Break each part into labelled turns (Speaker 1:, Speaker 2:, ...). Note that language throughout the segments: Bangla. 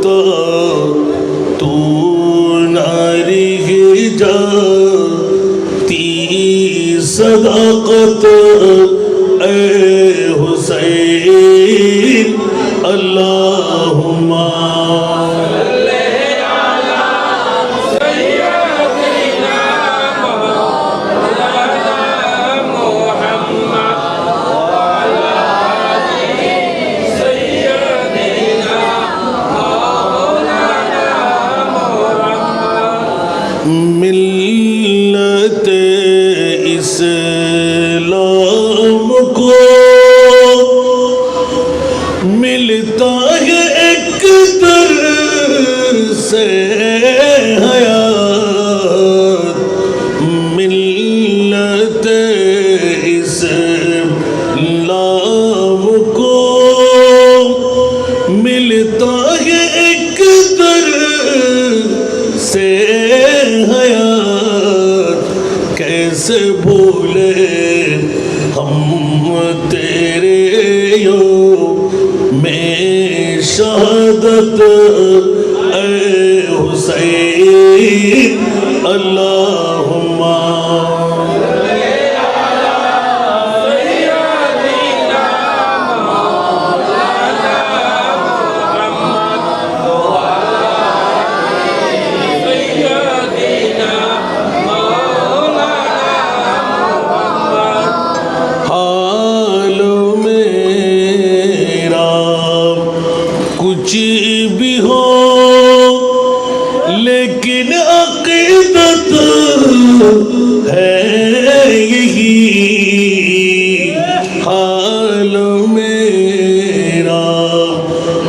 Speaker 1: ہوتا تو نہ رہ جاتی صداقت اے حسین اللہم ملت اسلام کو ملتا ہے ایک در سے حیات ملت اسلام کو ملتا ہے ایک در سے حیات کیسے بھولے ہم تیرے یوم شہادت اے حسین اللہم کچھ بھی ہو لیکن عقیدت ہے یہی حال میرا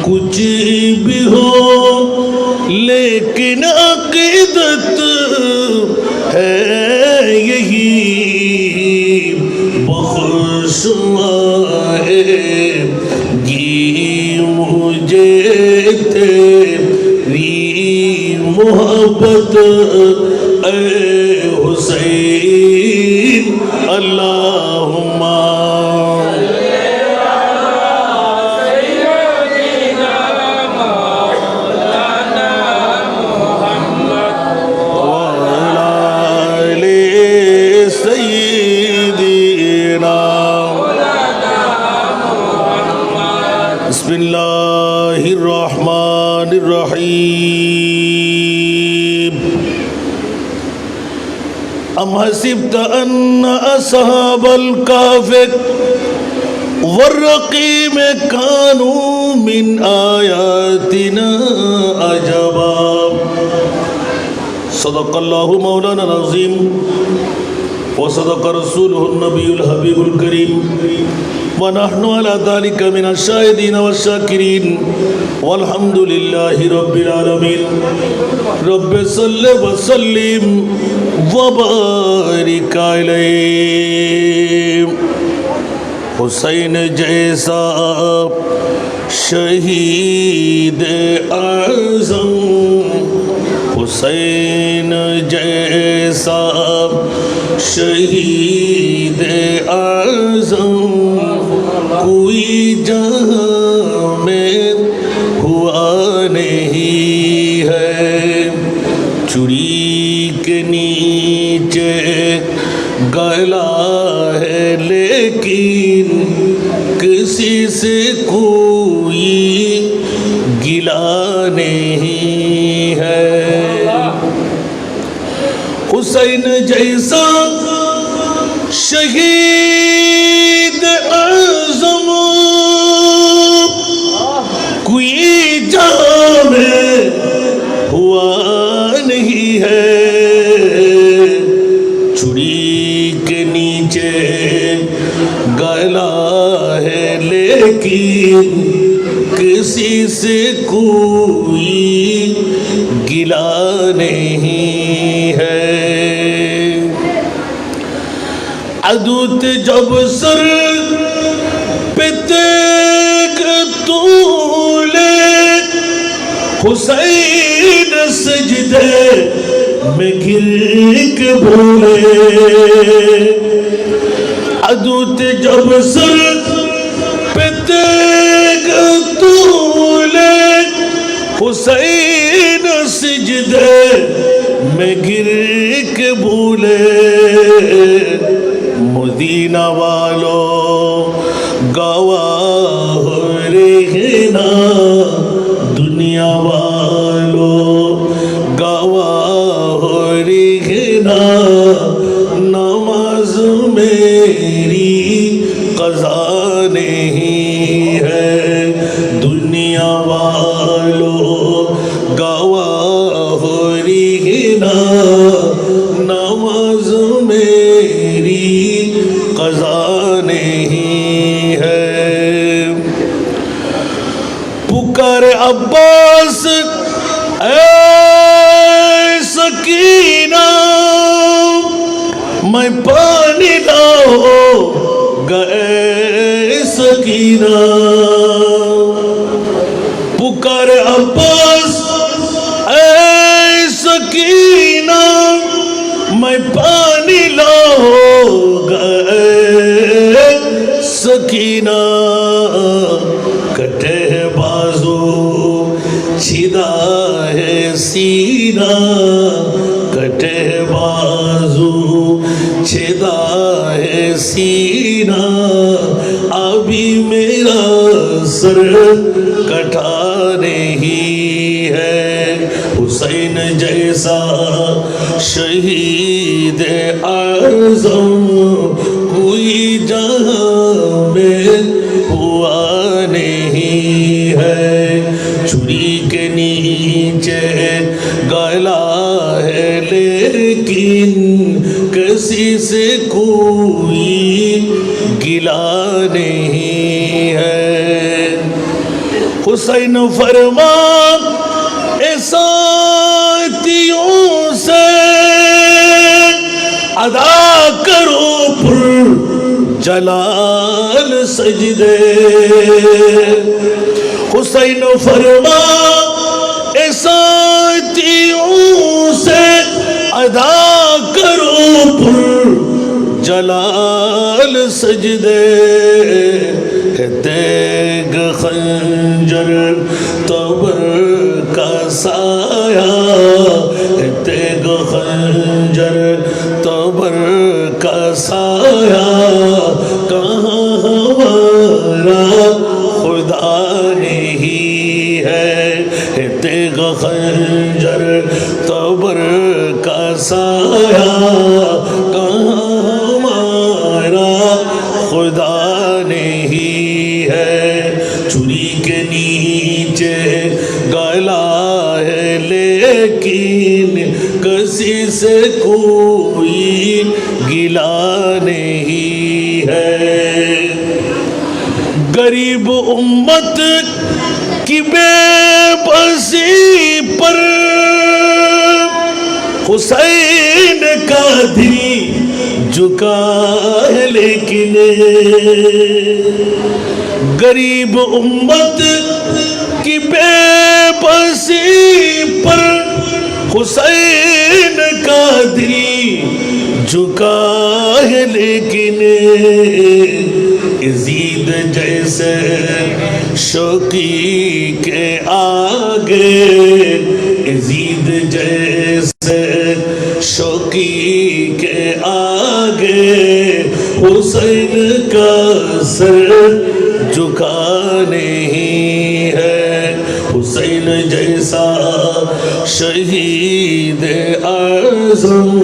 Speaker 1: کچھ بھی ہو لیکن عقیدت ہے یہی بخشوائے مجھے تیری محبت اے حسین اللہم بسم اللہ الرحمن الرحیم ام حسبت ان اصحاب الکہف والرقیم کانوا من آیاتنا عجبا صدق اللہ مولانا العظیم وصدق رسوله النبی الحبیب الکریم ونحن على ذلك من الشاهدين والشاكرين والحمد لله رب العالمين رب صل وسلم وبارك عليه حسین جیسا شہید اعظم حسین جیسا شہید اعظم کوئی جہاں میں ہوا نہیں ہے چوری کے نیچے گلا ہے لیکن کسی سے کوئی گلا نہیں ہے حسین جیسا شہید اعظم کوئی جہاں میں ہوا نہیں ہے چوری کے نیچے گلا ہے لیکن کسی سے کوئی گلا نہیں ہے عدوت جب سر پہ تیغ تولے حسین سجدے میں گر کے بولے عدوت جب سر پہ تیغ تولے حسین سجدے میں گر کے بھولے مدینہ والوں گواہ رہنا دنیا والوں گواہ رہنا نماز میری قضا نہیں ہے دنیا والوں گواہ رہنا نماز میری قضا نہیں ہے پکار عباس اے سکینہ میں پانی لاؤ گئے سکینہ پکار عباس اے سکینہ میں پانی لاؤ گئے سکینہ کٹے ہے بازو چھدا ہے سینہ کٹے ہے بازو چھدا ہے سینہ ابھی میرا سر کٹا نہیں ہے حسین جیسا شہید اعظم کوئی جہاں میں ہوا نہیں ہے چھری کے نیچے گلا ہے لیکن کسی سے کوئی گلا نہیں ہے حسین فرما اے ساتھیوں سے ادا کرو پر جلال سجدے حسین فرما اے ساتھیوں سے ادا کرو پر جلال سجدے ہے تیغ خنجر تبر کا سایہ ہے تیغ خنجر تبر کا سایہ کہاں ہمارا خدا نہیں ہے تیغ خنجر تبر کا سایہ کہاں ہمارا خدا نہیں ہے چھری کے نیچے گلا ہے لیکن کسی سے کوئی گلا نہیں ہے غریب امت کی بے بسی پر حسین کا دل جھکا ہے لیکن غریب امت کی بے بسی پر حسین کا دل جھکا ہے لیکن یزید جیسے شوقی کے آگے یزید جیسے شوقی کے آگے حسین کا سر جھکا نہیں ہے حسین جیسا شہید اعظم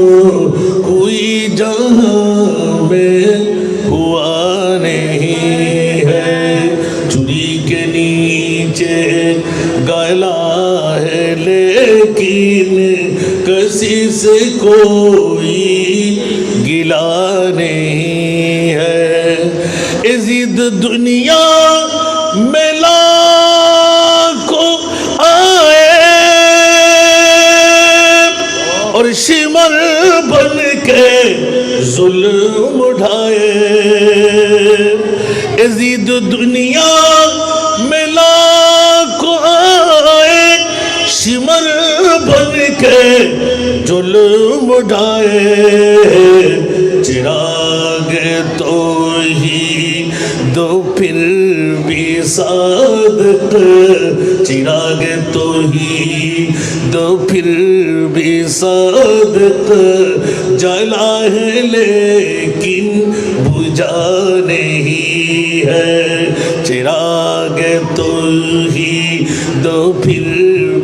Speaker 1: کوئی جہاں میں ہوا نہیں ہے چھری کے نیچے گلا ہے لیکن کسی سے کوئی گلا نہیں ہے یزید دنیا میں لاکھوں آئے اور شمر بن کے ظلم اٹھائے یزید دنیا میں لاکھوں آئے شمر بن کے जुल्म उठाए चिराग तो ही दो फिर भी सादक चिराग तो ही दो फिर भी सादक जला है लेकिन बुझा नहीं है चिराग तो ही दो फिर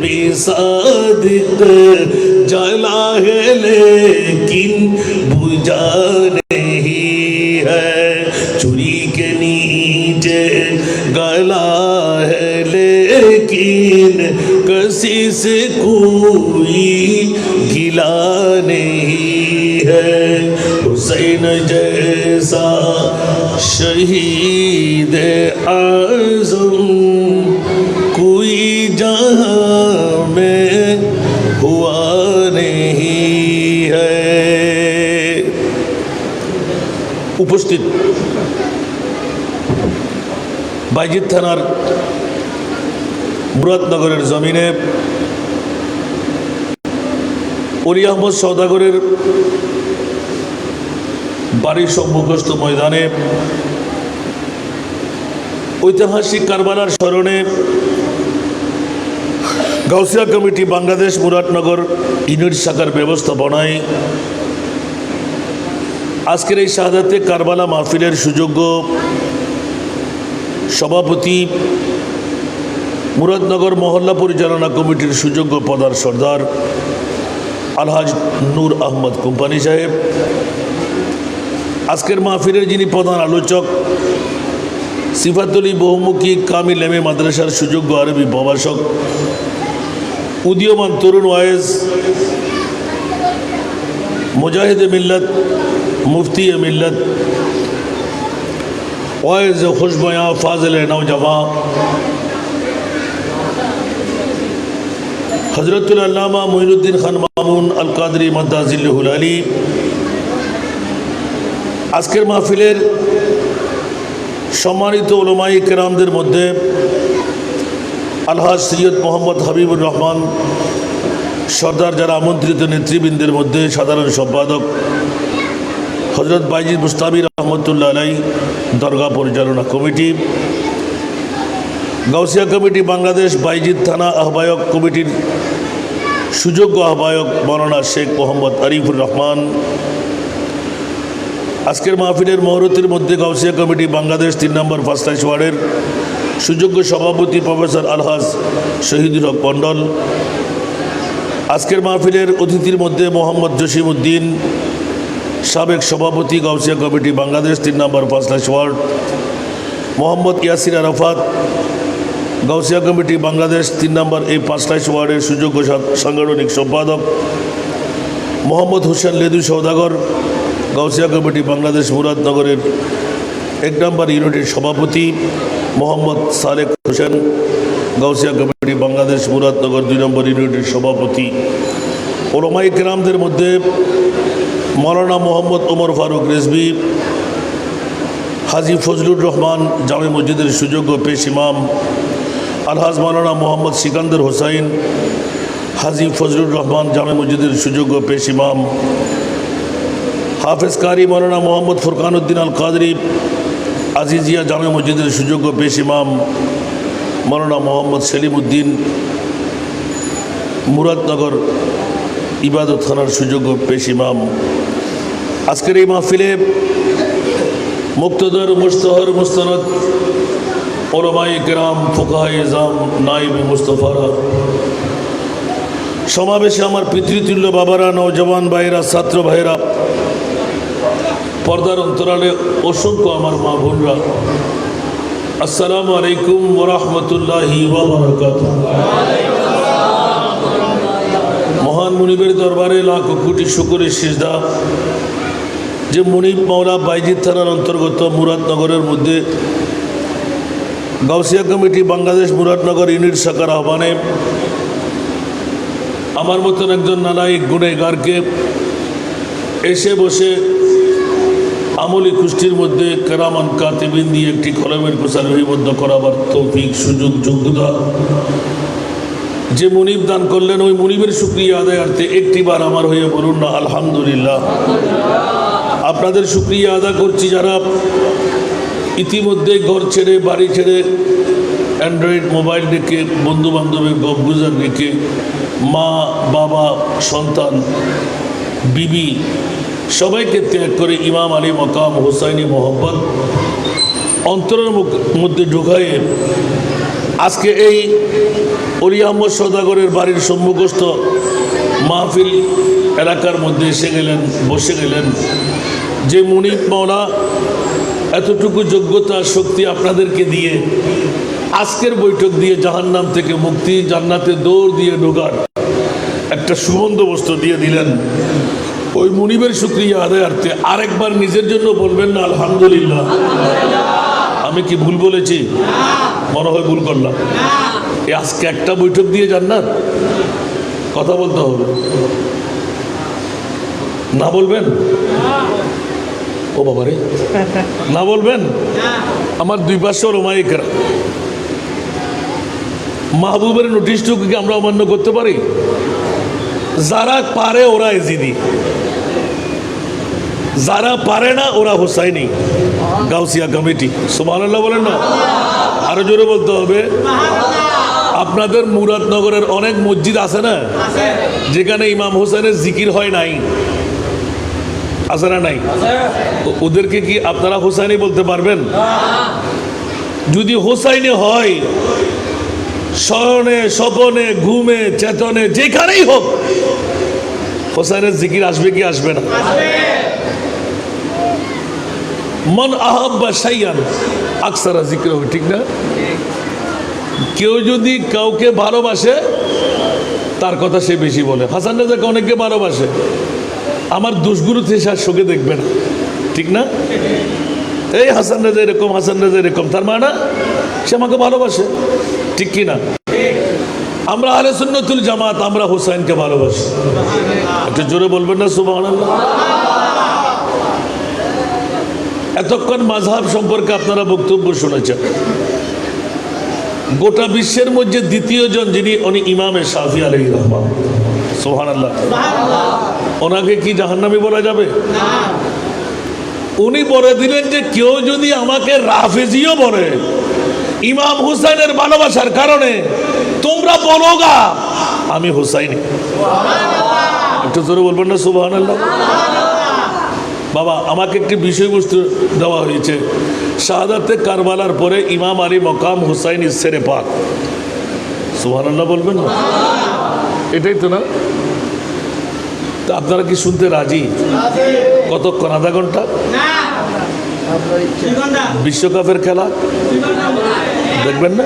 Speaker 1: भी सादक जला है लेकिन बुझा नहीं है चुरी के नीचे गला है लेकिन किसी से कोई गिला नहीं है हुसैन जैसा शहीद आज़म कोई जहां में हुआ नहीं है উপস্থিত বাইজিদ থানার মুরাদনগরের জমিনে অলি আহমদ সওদাগরের বাড়ির সম্মুখস্থ ময়দানে ঐতিহাসিক কারবালার স্মরণে গাউসিয়া কমিটি বাংলাদেশ মুরাদনগর ইউনিট শাখার ব্যবস্থাপনায় আজকের এই শাহাদাতে কারবালা মাহফিলের সুযোগ্য সভাপতি মুরাদনগর মহল্লা পরিচালনা কমিটির সুযোগ্য প্রধান সর্দার আলহাজ নূর আহমদ কোম্পানি সাহেব, আজকের মাহফিলের যিনি প্রধান আলোচক সিফাতুলি বহুমুখী কামিল এমএ মাদ্রাসার সুযোগ্য আরবি প্রভাষক উদীয়মান তরুণ ওয়াইজ মুজাহিদে মিল্লত মুফতি মিল্লত ওয়াইজ খুশবয়া ফাজিল নওজওয়ান হযরতুল আল্লামা মুঈনুদ্দিন খান মামুন আল কাদরি মাদ্দাজিল্লাহুল আলী, আজকের মাহফিলের সম্মানিত উলামায়ে কেরামদের মধ্যে আলহাজ সৈয়দ মোহাম্মদ হাবিবুর রহমান সর্দার, যারা আমন্ত্রিত নেতৃবৃন্দের মধ্যে সাধারণ সম্পাদক হজরত বাইজিদ মুস্তাবি রহমতুল্লাহ আলাই দরগা পরিচালনা কমিটি, গাউসিয়া কমিটি বাংলাদেশ বাইজিদ থানা আহ্বায়ক কমিটির সুযোগ্য আহ্বায়ক মৌলানা শেখ মোহাম্মদ আরিফুর রহমান, আজকের মাহফিলের মহরতের মধ্যে গাউসিয়া কমিটি বাংলাদেশ ৩ নম্বর ফাস্টাইশ ওয়ার্ডের সুযোগ্য সভাপতি প্রফেসর আলহাজ শহীদুল হক মণ্ডল, আজকের মাহফিলের অতিথির মধ্যে মোহাম্মদ জসিম উদ্দিন সাবেক সভাপতি গাউসিয়া কমিটি বাংলাদেশ ৩ নম্বর ফাস্টাইশ ওয়ার্ড, মোহাম্মদ ইয়াসির আরাফাত গাউসিয়া কমিটি বাংলাদেশ ৩ নম্বর এই ফাস্টাইশ ওয়ার্ডের সুযোগ্য সাংগঠনিক সম্পাদক, মোহাম্মদ হোসেন লেদু সওদাগর গাউসিয়া কমিটি বাংলাদেশ মুরাদনগরের ১ নম্বর ইউনিটের সভাপতি, মোহাম্মদ সালেক হোসেন গাউসিয়া কমিটি বাংলাদেশ মুরাদনগর ২ নম্বর ইউনিটের সভাপতি, উলামায়ে কেরামদের মধ্যে মৌলানা মোহাম্মদ ওমর ফারুক রেজভী, হাজী ফজলুর রহমান জামে মসজিদের সুযোগ্য পেশ ইমাম, আলহাজ মৌলানা মোহাম্মদ সিকান্দর হোসাইন হাজী ফজলুর রহমান জামে মসজিদের সুযোগ্য পেশ ইমাম, হাফেজ কারি মৌলানা মোহাম্মদ ফুরকান উদ্দিন আল কাদরি আজিজিয়া জামে মসজিদের সুযোগ্য পেশ ইমাম, মৌলানা মোহাম্মদ সেলিম উদ্দিন মুরাদনগর ইবাদত খানার সুযোগ্য পেশ ইমাম। আজকের এই মাহফিলে মুক্তদর মুস্তহর মুস্তানদ উলামায়ে কেরাম ফুকাহায়ে ইজাম নায়েবে মুস্তফারা সমাবেশে আমার পিতৃতুল্য বাবারা, নওজওয়ান ভাইরা, ছাত্র ভাইরা, পর্দার অন্তরালে অসংখ্য আমার মা বোনরা, আসসালামু আলাইকুম ওয়া রাহমাতুল্লাহি ওয়া বারাকাতুহু। মহান মুনিবের দরবারে লাখ কোটি শুকরের সিজদা যে মুনিব মাওলা বাইজিদ থানার অন্তর্গত মুরাদনগরের মধ্যে গাউসিয়া কমিটি বাংলাদেশ মুরাদনগর ইউনিট শাখার আহ্বানে আমার মতন একজন নালায়ক গুণেগারকে এসে বসে আমলি কুষ্টির মধ্যে কেরামান কাতিবিন দিয়ে একটি কলমের কোষা লিপিবদ্ধ করাবার তৌফিক সুযোগ যোগ্যতা যে মুনিব দান করলেন ওই মুনিবের শুকরিয়া আদায়ার্থে একটিবার আমার হয়ে বলুন না আলহামদুলিল্লাহ। আপনাদের শুকরিয়া আদা করছি যারা ইতিমধ্যে ঘর ছেড়ে বাড়ি ছেড়ে অ্যান্ড্রয়েড মোবাইল রেখে বন্ধু বান্ধবের গপগুজার রেখে মা বাবা সন্তান বিবি সবাইকে ত্যাগ করে ইমাম আলী মকাম হোসাইনি মোহাম্মদ অন্তরের মধ্যে ঢুকায়ে আজকে এই অলি আহমদ সওদাগরের বাড়ির সম্মুখস্থ মাহফিল এলাকার মধ্যে এসে গেলেন, বসে গেলেন। যে মুনিব মওলা এতটুকু যোগ্যতা শক্তি আপনাদেরকে দিয়ে আজকের বৈঠক দিয়ে জাহান্নাম থেকে মুক্তি, জান্নাতে দৌড় দিয়ে ঢোকার একটা সুবন্দোবস্ত দিয়ে দিলেন, ওই মুনিবের শুকরিয়া আদায়ার্থে আরেকবার নিজের জন্য বলবেন না আলহামদুলিল্লাহ। আমি কি ভুল বলেছি? মনে হয় ভুল করলাম। আজকে একটা বৈঠক দিয়ে জান্নাত, কথা বলতে হবে না, বলবেন? ও বাবারে, না বলবেন? আমার দুই পাশে ওলামায়ে-কেরাম, মাহবুবের নোটিশটুকু কি আমরা অমান্য করতে পারি? যারা পারে ওরা এজিদি, যারা পারে না ওরা হোসাইনি গাউসিয়া কমিটি। সুবহানাল্লাহ বলেন না? আরো জোরে বলতে হবে। আপনাদের মুরাদনগরের অনেক মসজিদ আছে না, যেখানে ইমাম হোসেনের জিকির হয় নাই, আছে না নাই? ওদেরকে কি আপনারা হোসাইনি বলতে পারবেন? যদি হোসাইনি হয়, স্মরণে স্বপনে ঘুমে চেতনে যেখানেই হোক হোসাইনের জিকির আসবে কি আসবে না? মন আহাব্বা শাইয়ান আকসারা জিকির, ঠিক না? কেউ যদি কাউকে ভালোবাসে তার কথা সে বেশি বলে। হাসান রাজাকে অনেকে ভালোবাসে, আমার দোষগুলো থেকে শোকে দেখবে না, ঠিক না? এই হাসান রাজা এরকম, হাসান রাজা এরকম, তার মানে সে আমাকে ভালোবাসে, ঠিক কি না? আমরা আহলে সুন্নাতুল জামাত, আমরা হোসাইনকে ভালোবাসি। একটু জোরে বলবেন না সুবহানাল্লাহ? এতক্ষণ মাযহাব সম্পর্কে আপনারা বক্তব্য শুনেছেন। গোটা বিশ্বের মধ্যে দ্বিতীয় জন যিনি, উনি ইমামে শাফি আলাইহির রহমান। সুবহানাল্লাহ। ওনাকে কি জাহান্নামী বলা যাবে? উনি বলে দিলেন যে কেউ যদি আমাকে রাফেজিও বলে ইমাম হুসাইনের ভালোবাসার কারণে, তোমরা বলোগা আমি হুসাইনি। একটু জোরে বলবেন না সুবহানাল্লাহ? বাবা, আমাকে একটি বিষয়বস্তু দেওয়া হয়েছে, শাহাদাতে কারবালার পরে ইমাম আলী মকাম হুসাইন ইসেরে পাক। সুবহানাল্লাহ বলবেন না? এটাই তো না? তা আপনারা কি শুনতে রাজি? কতক্ষণ? আধা ঘন্টা? বিশ্বকাপের খেলা দেখবেন না?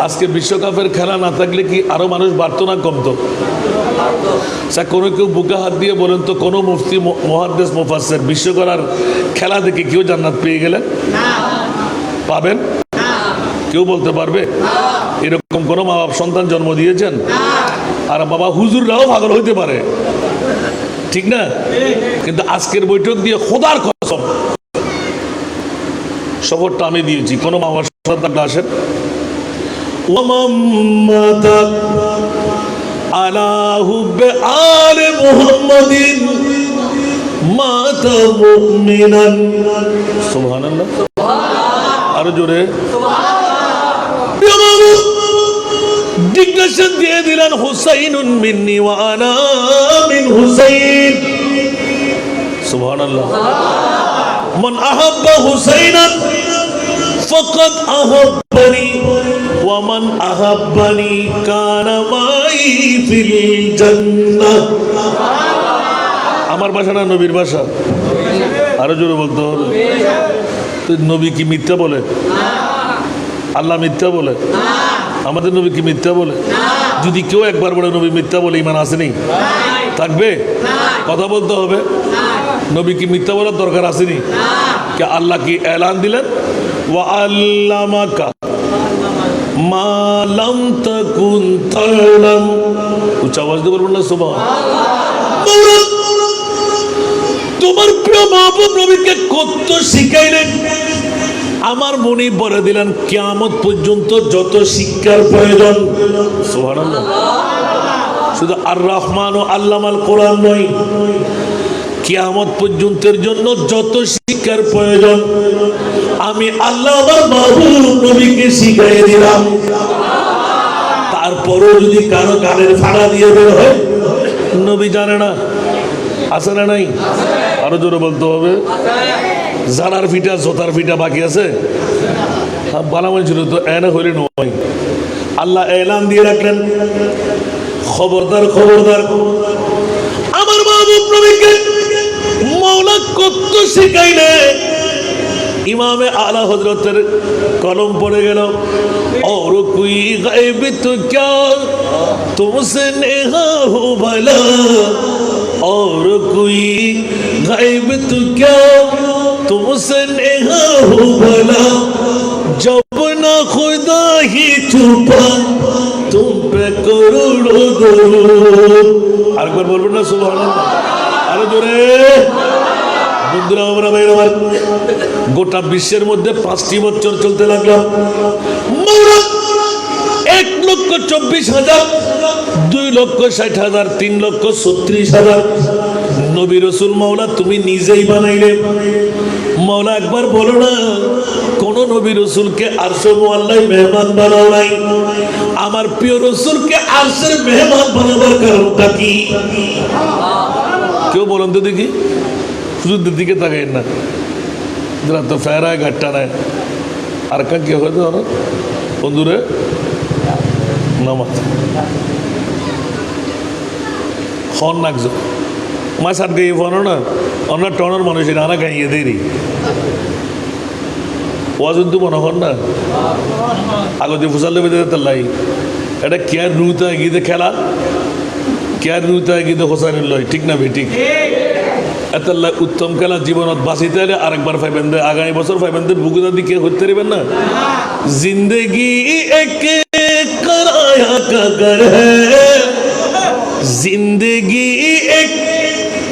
Speaker 1: আজকে বিশ্বকাপের খেলা না থাকলে কি আরো মানুষ বাড়তো না কমতো? কোনো কেউ বুকে হাত দিয়ে বলেন তো, কোনো মুফতি মুহাদ্দিস মুফাসসির বিশ্বকাপের খেলা দেখে কেউ জান্নাত পেয়ে গেলেন? পাবেন? কেউ বলতে পারবে? এরকম কোনো মা বাপ সন্তান জন্ম দিয়েছেন? আর বাবা হুজুররাও পাগল হইতে পারে, ঠিক না? কিন্তু আজকের বৈঠক দিয়ে খোদার কসম শপথটা আমি দিয়েছি, কোনো মা বাবার সন্তান আসেন আলা হুব্বে আলে মুহাম্মাদিন মাতা মুমিনান। সুবহানাল্লাহ। আরো জোরে ডিক্লেরেশন দিয়ে দিলেন, হুসাইনুন মিন্নি ওয়া আনা মিন হুসাইন। সুবহানাল্লাহ। মান আহাব্বা হুসাইনান ফাকাদ আহাব্বানি ওয়া মান আহাব্বানি কানা মাই ফিল জান্নাহ। আমার ভাষা না নবীর ভাষা? আরো জোরে বলতে হবে। তো নবী কি মিথ্যা বলে? আল্লাহ মিথ্যা বলে? আমাদের নবী কি মিথ্যা বলে? যদি কেউ একবার বলে নবী মিথ্যা বলে, ঈমান আসেনি? থাকবে? কথা বলতে হবে। নবী কি মিথ্যা বলার দরকার আসেনি? কে আল্লাহ কি এলান দিলেন, ওয়া আল্লামাকা মা লাম তাকুন তা'লাম। উচ্চ আওয়াজ দিয়ে বলবেন না সুবহানাল্লাহ। তোমার প্রিয় মাহবুব নবীকে কত শিখাইলেন, আমার মনে বলে দিলেন কিয়ামত পর্যন্ত যত শিক্ষার প্রয়োজন, সুবহানাল্লাহ, শুধু আর রহমান ও আল্লামাল কোরআন নয়, কিয়ামত পর্যন্তের জন্য যত শিক্ষার প্রয়োজন আমি আল্লাহ আমার মাহবুব নবীকে শিখিয়ে দিলাম। তারপরও যদি কারো কানের ফাড়া দিয়ে বের হয়, নবী জানে না, আছে না নাই? আরো জোরে বলতে হবে, জানার ফিটা জোতার ফিটা বাকি আছে। বালা ছিল তো এনা হইলে নয়, আল্লাহ এলান দিয়ে রাখলেন, খবরদার খবরদার আমার মাহবুব নবীকে মওলা কত শিখাইলে। ইমামে আলা হযরতের কলম পড়ে গেল, और कोई गायब तो क्या तुमसे नेहा हो भला, और कोई गायब तो क्या तुमसे नेहा हो भला, जब ना खुदा ही छुपा तुम पे करोड़ों दरूद। আরেকবার বলবেন না সুবহানাল্লাহ? আরো জোরে। বন্ধুরা আমরা ভাইরা আমার, গোটা বিশ্বের মধ্যে 5টি বছর চলতে লাগলো। 1,24,000, 2,60,000, 3,36,000 নবী রাসূল মাওলা তুমি নিজেই বানাইলে। মাওলা একবার বলো না কোন নবী রাসূলকে আরশে মুআল্লায় মেহমান বানাও নাই, আমার প্রিয় রাসূলকে আরশের মেহমান বানাবার কারণটা কি? কেউ বলেন তো দেখি, শুধু দিকে তাকাই না, যারা তো ফেরায় গাট্টা নেয় আর কা কি হয় তো বন্ধুরে নামাজ খন নাকজ মা সাত গাইয়ে ফোনো না, আমরা টনের মানুষ আনা গাইয়ে দেরি ওয়াজন তো মনে হন না আগতে ফুসালে বেঁধে তাল্লাই এটা কেয়ার রুতা গিয়ে খেলা, কেয়ার রুতা গিয়ে হোসাইন লয়, ঠিক না বেঠিক? এতাল্লা উত্তম খেলা জীবনত বাঁচিতে হলে আরেকবার পাইবেন, আগামী বছর পাইবেন, বুকুদা দিকে হতে পারবেন না। জিন্দগি এক कराया का घर है, जिंदगी एक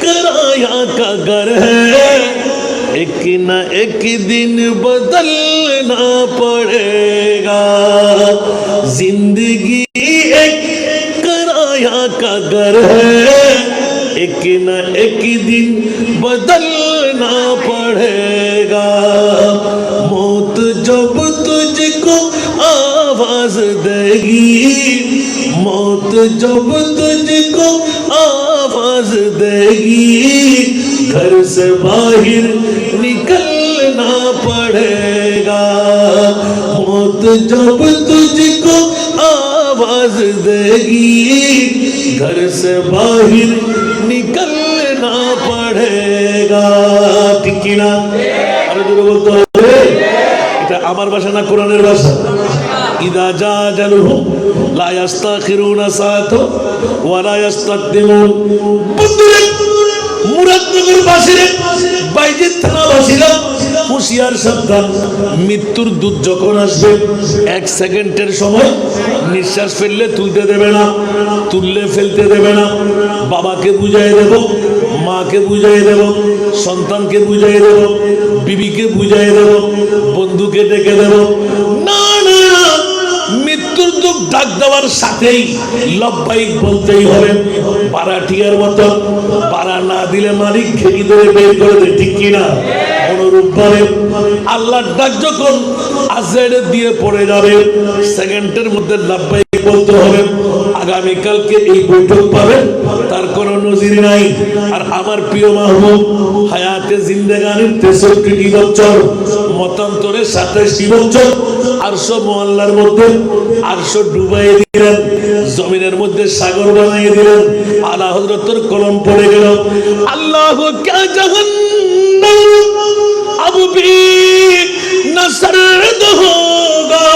Speaker 1: कराया का घर है, एक न एक दिन बदलना पड़ेगा, जिंदगी एक कराया का घर है, एक न एक दिन बदलना पड़ेगा, मौत जब तुझको आवाज देगी, मौत जब तुझको आवाज देगी, घर से बाहर निकलना पड़ेगा, मौत जब तुझको आवाज देगी, घर से बाहर निकलना पड़ेगा। ठीक ना? আরে জোরে বলতে হবে, এটা আমার ভাষা না কোরআনের ভাষা। ইদা জাজালুহুম লা ইস্তাখিরুনা সাআতা ওয়া লা ইস্তাকদিমুন। বন্ধুরা মুরাদনগর বাসীরা, বাইজিৎ থানা বাসীরা হুঁশিয়ার সাবধান, মৃত্যুর দূত যখন আসবে 1 সেকেন্ডের সময় নিঃশ্বাস ফেললে তুলতে দেবে না, তুললে ফেলতে দেবে না। বাবাকে বুঝাই দেব, মাকে বুঝাই দেব, সন্তানকে বুঝাই দেব, বিবিকে বুঝাই দেব, বন্ধুকে ডেকে দেব, না না, মৃত্যুর দুঃখ ডাক দেওয়ার সাথেই লব্বাইক বলতেই হবে। বারাটিয়ার মতো বাড়া না দিলে মালিক ঘেরি ধরে বের করে দেয়, ঠিক কিনা? অনুরূপভাবে আল্লাহর ডাক যখন আজরাইলের দিয়ে পড়ে যাবে, সেকেন্ডের মধ্যে লব্বাইক বলতে হবে। আগামীকালকে এই বৈঠক পাবেন, তার কোনো নজির নাই। আর আমার প্রিয় মাহবুব হায়াতে জিন্দেগানির 63টি বছর, মতান্তরে 27টি বছর আরশ মুআল্লার মধ্যে আরশ ডুবাই দিলেন, জমিনের মধ্যে সাগর বানাই দিলেন। আলা হযরতের কলম পড়ে গেল, আল্লাহু ক্যা জাহান্নাম अब भी न सर्द होगा,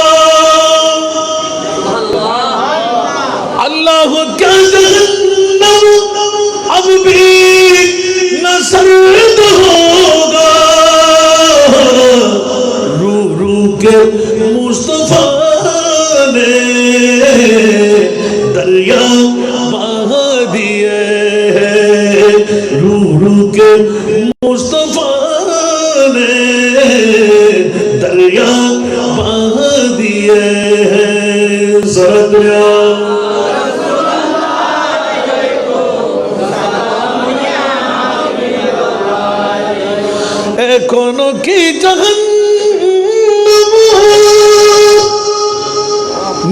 Speaker 1: अल्लाह क्या जहन्नम अब भी न सर्द होगा, रू रू के मुस्तफा ने दरिया बहा दिए, रू रू के मुस्तफा এখনো কি জাহান্নাম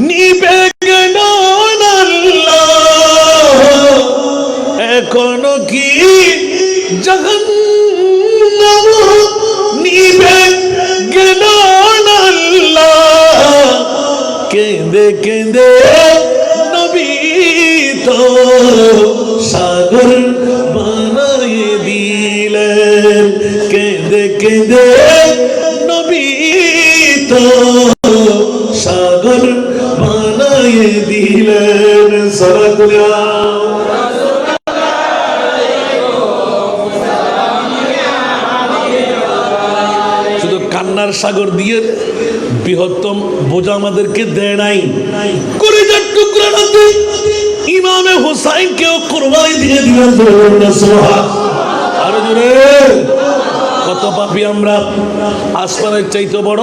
Speaker 1: নিবে কেন আল্লাহ, এখনো কি জাহান্নাম নিবে কেন আল্লাহ, কেঁদে কেঁদে নবী তো সাগর বানায়ে দিলেন, কেঁদে কেঁদে নবী তো সাগর বানায়ে দিলেন। শুধু কান্নার সাগর দিয়ে বৃহত্তম বোঝা আমাদেরকে দেয় নাই, কলিজার টুকরা নাতে ইমামে হুসাইনকেও কুরবানি দিয়ে দিলেন। আরো জোরে, কত পাপী আমরা! আসমানের চাইতে বড়,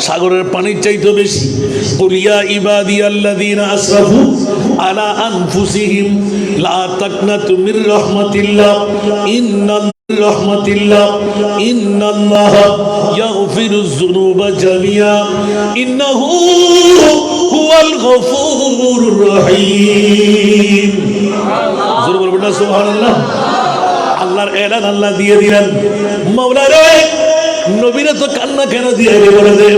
Speaker 1: সাগরের পানির চাইতে বেশি। কুলিয়া ইবাদিয়াল্লাযীনা আসরাফু আলা আনফুসিহিম লা তাকনাতু মির রাহমাতিল্লাহ ইন্নাল্লাহা ইয়াগফিরুয যুনুবা জামিআ ইন্নাহু হুয়াল গফুরুর রহিম। জোরে বলবেন না সুবহানাল্লাহ। আল্লাহর এলান আল্লাহ দিয়ে দিলেন, মাওলা রে নবীরা তো কান্না কেন দিয়ে বলে দে,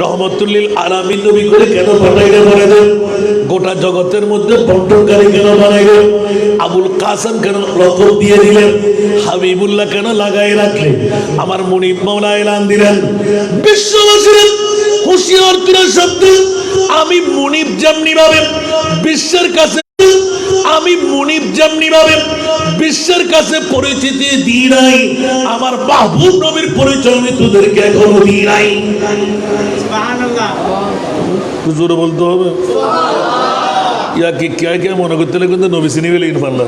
Speaker 1: রহমতুল্লিল আলামিন নবী করে কেন পাঠাইলে বলে দে, গোটা জগতের মধ্যে বন্টনকারী কেন বানাইলে, আবুল কাসেম কেন লকব দিয়ে দিলেন, হাবিবুল্লাহ কেন লাগাই রাখলেন, আমার মুনিব মাওলা এলান দিলেন বিশ্ববাসীর হুঁশিয়ার করে শব্দ, আমি মুনিব যেমনি ভাবে বিশ্বের কাছে, আমি মুনিব যেমনি ভাবে বিশ্বের কাছে পরিচিতি দিই নাই, আমার মাহবুব নবীর পরিচয় আমি তোদেরকে এখনো দিই নাই। হুজুর বলতে হবে ইয়া কি কে কে মনে করতে লাগে কিন্তু নবী চিনি বলে ইনফাল্লাহ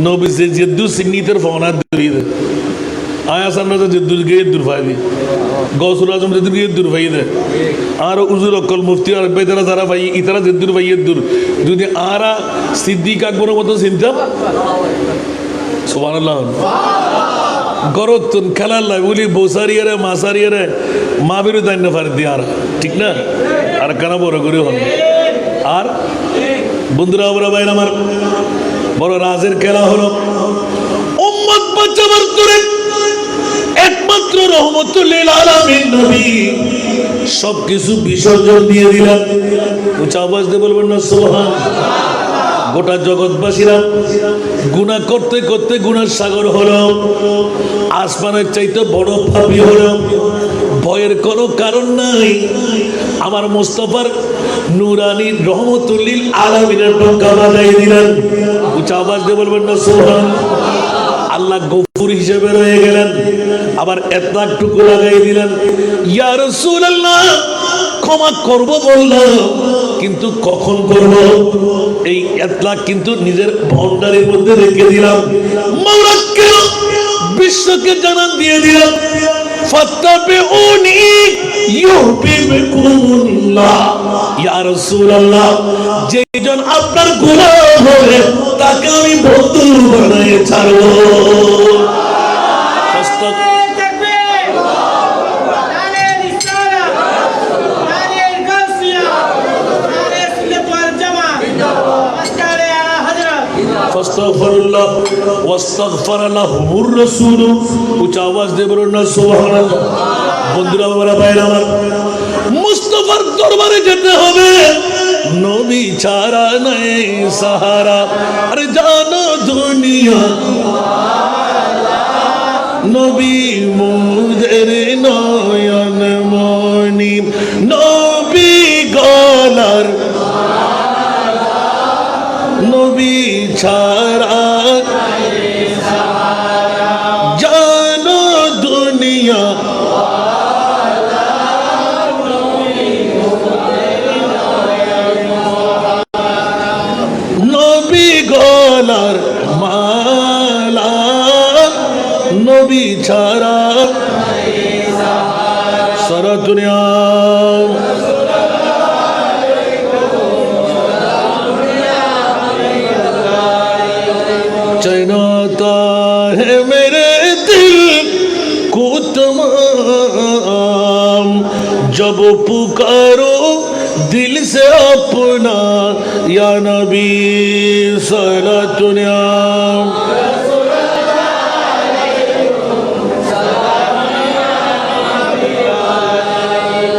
Speaker 1: নবী যে জেদ্দু সিন্নিতের ফোনা দরিয়ে আয়া সামনে তো জেদ্দুর গিয়ে দূর ফাইবি গৌসুল আজম জেদ্দুর গিয়ে দূর ফাই দে আর উজুর অকল মুফতি আর বেতারা যারা ভাই ইতারা জেদ্দুর ভাইয়ের দূর যদি আরা সিদ্দিক আকবরের মতো চিন্তাম সুবহানাল্লাহ গরতুন খেলাল্লাহ বলি বসারিয়ারে মাসারিয়ারে মা বিরুদ্ধাই না ফার দিয়ে আর ঠিক না আর কেন বড় করে হন। আর বন্ধুরা আমরা ভাই আমার বড় রাজের খেলা হলো উম্মত বাঁচাবার করে একমাত্র রহমতুল্লিল আলামিন নবী সবকিছু বিসর্জন দিয়ে দিলেন। উচ্চ আওয়াজ দিয়ে বলবেন না সুবহানাল্লাহ। গোটা জগৎবাসীরা গুনাহ করতে করতে গুনার সাগর হলো, আসমানের চাইতে বড় পাপী হলো, ভয়ের কোনো কারণ নাই। আমার মুস্তাফার নুরানি রহমতুল্লিল আলামিনের টঙ্কা বাজাই দিলেন। উচ্চ আওয়াজ দিয়ে বলবেন না সুবহানাল্লাহ। আল্লাহ গফুর হিসেবে রয়ে গেলেন, আবার এতটুকু লাগাই দিলেন ইয়া রাসূলুল্লাহ ক্ষমা করব বললাম কিন্তু কখন করব, এই এতলাক কিন্তু নিজের ভান্ডারের মধ্যে রেখে দিলাম। মাওলা কেন বিশ্বকে জানান দিয়ে দিলাম ফাত্তাবিউনি ইউহিব্বুকুমুল্লাহ। ইয়া রাসূলুল্লাহ যেজন আপনার গোলাম হবে তাকে আমি বন্ধু বানায়ে ছাড়ব। ফাস্তাগফিরুল্লাহ ওয়াস্তাগফার লাহুমুর রাসূল। উচ্চ আওয়াজ দিয়ে বলুন না সুবহানাল্লাহ। বন্ধুরা বাবারা ভাইরা আমার, মুস্তাফার দরবারে যেতে হবে, নবী ছাড়া নাই সাহারা। আরে জানো দুনিয়া নবী মুদের নয়ন মনি, নবী গলার নবী ছাড়া জানো দুনিয়া নবী গলার মালা, নবী ছাড়া সারা দুনিয়া या नबी सलातुनिया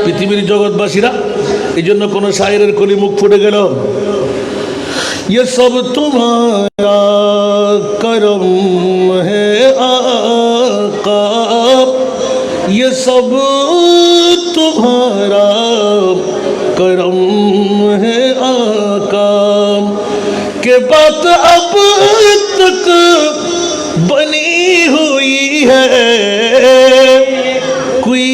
Speaker 1: পৃথিবীর জগৎবাসীরা এই জন্য কোন শায়েরের কলি মুখ ফুটে গেল ये सब तुम्हारा करम है आका ये सब तुम्हारा करम है आका के बात अब तक बनी हुई है कोई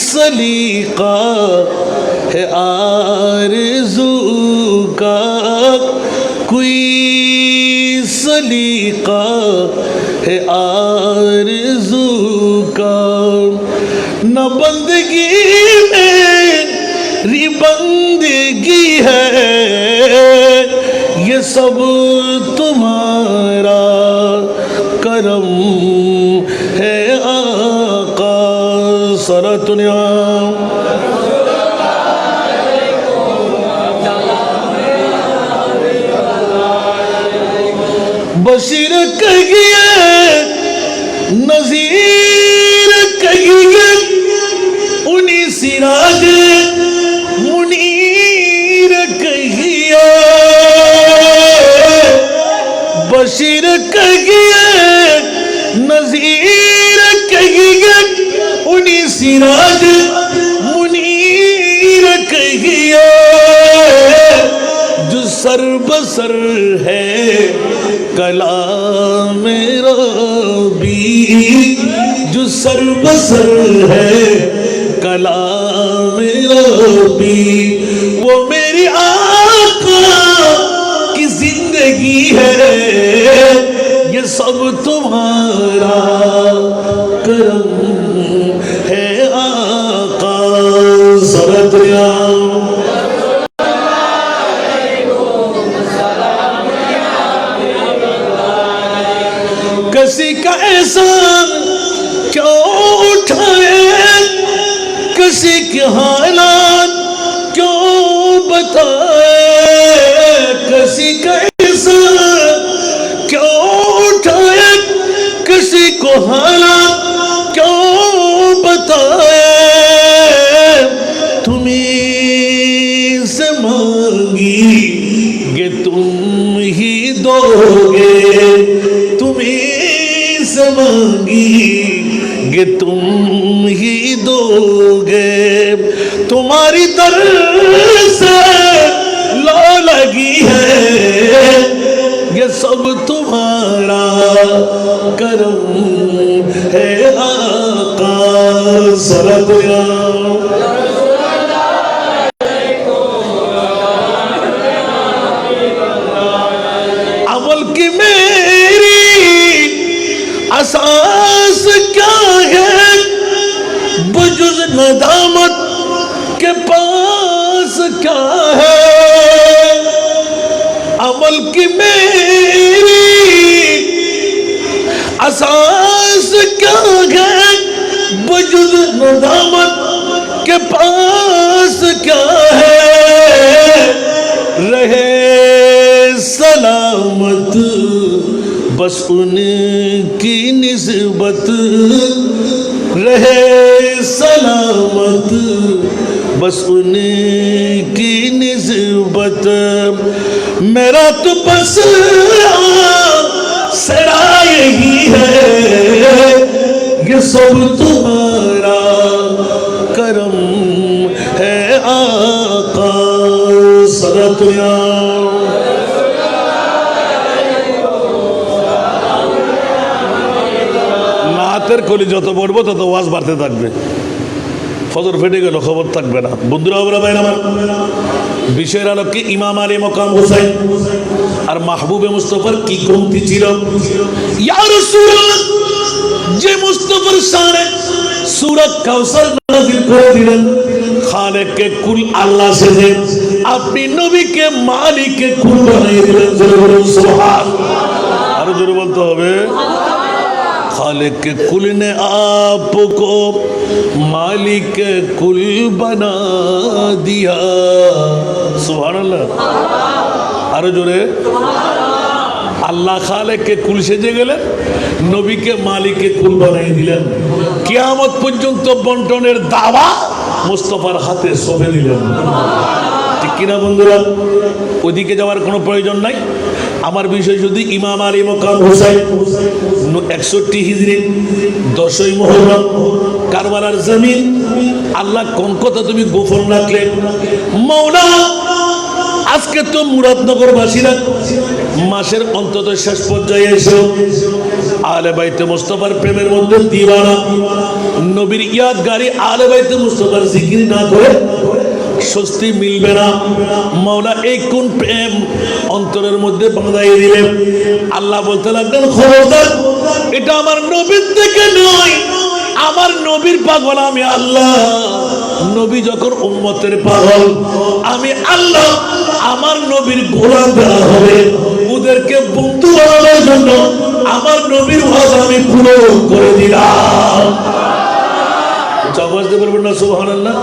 Speaker 1: सलीका है आरज़ू का कोई सलीका है आरज़ू का न बंदगी मेरी बंदगी है ये सब तुम्हारा करम है आका सलातुनिया बशीर कहिए नज़ीर कहिए उन्हीं सिराज मुनीर कहिए बशीर कहिए नज़ीर कहिए उन्हीं सिराज मुनीर कहिए जो सर बसर है कलाम रबी जो सर बसर है कलाम रबी वो मेरी आका की जिंदगी है ये सब तुम्हारा करम है आका सलातुनिया किसी का एहसान क्यों उठाए किसी के हालात क्यों बताए किसी का एहसान क्यों उठाए किसी को हालात क्यों बताए तुम्हीं से मांगी कि तुम ही दोगे तुम्हीं से मांगी कि तुम ही दोगे तुम्हारी दर से लो लगी है ये सब तुम्हारा करम है आका सलातुनिया अमल की मेरी असास क्या है बुजुज नदामत के पास क्या है अमल की मेरी असास क्या है बुजुज नदामत के पास क्या है रहे सलामत बस उनकी निस्बत रहे सलामत बस उनकी निस्बत मेरा तो बस सरा यही है ये सब तुम्हारा करम है आका सलातुनिया নাতের কলি যত পড়বো তত ওয়াজ বাড়তে থাকবে ফজর ফেটে গেল খবর থাকবে না বন্ধুরা ভাই আমার বিষয়ের আলোকে ইমাম আলী মকাম হুসাইন আর মাহবুবে মুস্তাফার কি কমতি ছিল ইয়া রাসূলুল্লাহ যে মুস্তাফার শানে সূরা কাউসার নাযিল করে দিলেন খালেকে কুল আল্লাহ সেজে আপনি নবীকে মালিকে কুল বানিয়ে দিলেন জোরে বলুন সুবহানাল্লাহ আরো জোরে বলতে হবে खालिक कुल ने आपको मालिक कुल बना दिया। सुभान अल्लाह। आरो जोरे আল্লাহ খালেককে কুল সেজে গেলেন, নবীকে মালিককে কুল বানিয়ে দিলেন। কিয়ামত পর্যন্ত বন্টনের দাওয়া মুস্তাফার হাতে সঁপে দিলেন। ঠিক কিনা বন্ধুরা? ওদিকে যাওয়ার কোনো প্রয়োজন নাই। আমার বিষয় শুধু ইমাম আলী মকাম হুসাইন 61 হিজরি 10ই মুহররম কারবালার জমিন। আল্লাহ কোন কথা তুমি গোপন রাখলে মাওলা? আজকে তো মুরাদনগরবাসীরা মাসের অন্তত শেষ পর্যায়ে এসে আহলে বাইতে মুস্তাফার প্রেমের মধ্যে দিওয়ানা, নবীর ইয়াদগারি আহলে বাইতে মুস্তাফার জিকির না করে স্বস্তি মিলবে না। মাওলা এই কোন প্রেম অন্তরের মধ্যে বাঁধাই দিলেন। আল্লাহ বলতে লাগলেন, খবরদার, এটা আমার নবীর থেকে নয়, আমার নবীর পাগল আমি আল্লাহ। নবী যখন উম্মতের পাগল, আমি আল্লাহ আমার নবীর গোলাম দেওয়া হবে। ওদেরকে বন্ধু বানানোর জন্য আমার নবীর ওয়াদা আমি পূরণ করে দিলাম। আওয়াজ দিয়ে বলবেন না সুবহানাল্লাহ।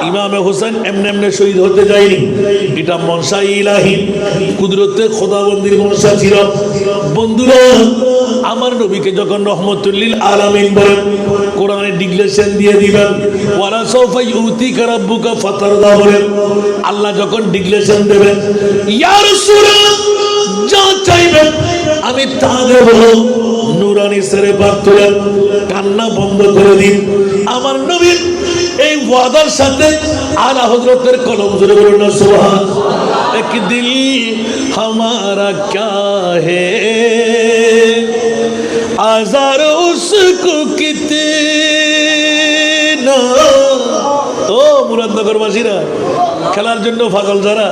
Speaker 1: ইমামে হোসেন এমনি এমনি শহীদ হতে যায়নি, এটা মনসা ইলাহি, কুদরতে খোদাবন্দির মনসা ছিল। বন্ধুরা, আমার নবীকে যখন রহমতুল্লিল আলামিন বলেন, কোরআনে ডিক্লেরেশন দিয়ে দিবেন, ওয়ালা সাউফা ইউতিকা রাব্বুকা ফাতারদা বলেন, আল্লাহ যখন ডিক্লেরেশন দেবেন, ইয়া রাসূলুল্লাহ যা চাইবেন আমি তা দেব। নুরানি সেরে পাক তোলেন, কান্না বন্ধ করে দিন। আমার নবীর এই ওয়াদার সাথে আলা হযরতের কলম জোরে বলুন না সুবহানাল্লাহ। এক দিল हमारा क्या है आजार उसको कितना। ও মুরাদনগরবাসীরা, খেলার জন্য পাগল যারা,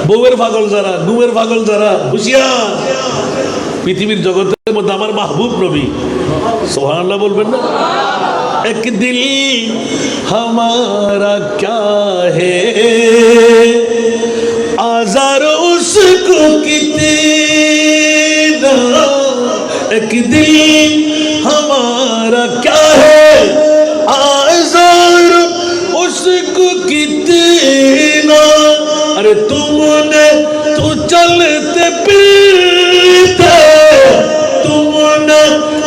Speaker 1: বউয়ের পাগল যারা, ঘুমের পাগল যারা, হুঁশিয়ার। পৃথিবীর জগতের মধ্যে আমার মাহবুব নবী, সুবহানাল্লাহ বলবেন না? এক দিল हमारा क्या है आजार उसको कितना। एक दिल हमारा क्या है आजार उसको कितना। अरे तुमने तो चलते फिरते, तुमने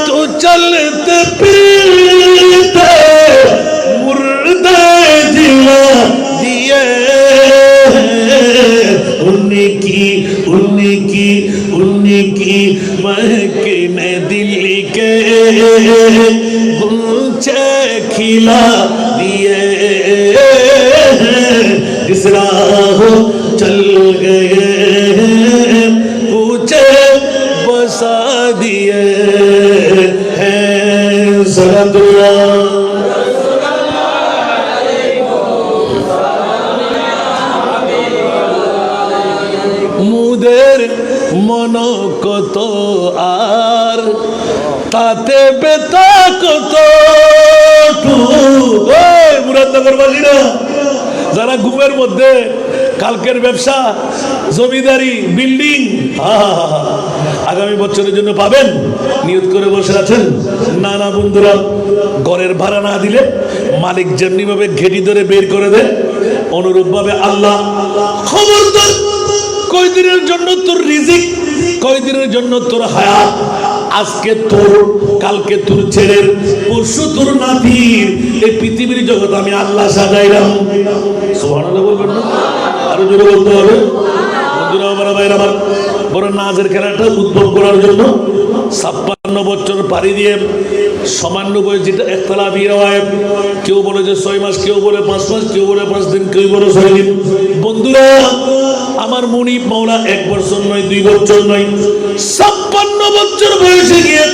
Speaker 1: तो चलते फिरते मुर्दे जिला दिए। उनकी उनकी उनकी महकने दिल के गुंचे खिला दिए। जिस राह चल गए पूछे बसा दिए हैं। सलातुल्लाह মুদের মন কত আর তাতে বেতা কত। মুরাদনগরবাসীরা যারা ঘুমের মধ্যে কালকের ব্যবসা, জমিদারি, বিল্ডিং আগামী বছরের জন্য পাবেন নিয়ত করে বসে আছেন। না না বন্ধুরা, ঘরের ভাড়া না দিলে মালিক যেমনি ভাবে ঘেটি ধরে বের করে দেয়, অনুরূপ ভাবে আল্লাহ খবরদার, কয়দিনের জন্য তোর রিজিক, কয়দিনের জন্য তোর হায়াত, আজকে তোর, কালকে তোর ছেলের, পরশু তোর নাতির, এই পৃথিবীর জগৎ আমি আল্লাহ সাজাইলাম। সুবহানাল্লাহ বলবেন না? আরো জোরে বলতে হবে। বন্ধুরা আমার, ভাইরা আমার, বড় নাজের খেলাটা উদ্ভব করার জন্য 56 বছর পাড়ি দিয়ে সামান্য বয়স, যেটা একতলাফি রওয়ায়াত, কেউ বলে যে 6 মাস, কেউ বলে 5 মাস, কেউ বলে 5 দিন, কেউ বলে 6 দিন। বন্ধুরা আমার মুনিব মাওলা 1 বছর নয়, 2 বছর নয়, 56 বছর বয়সে গিয়ে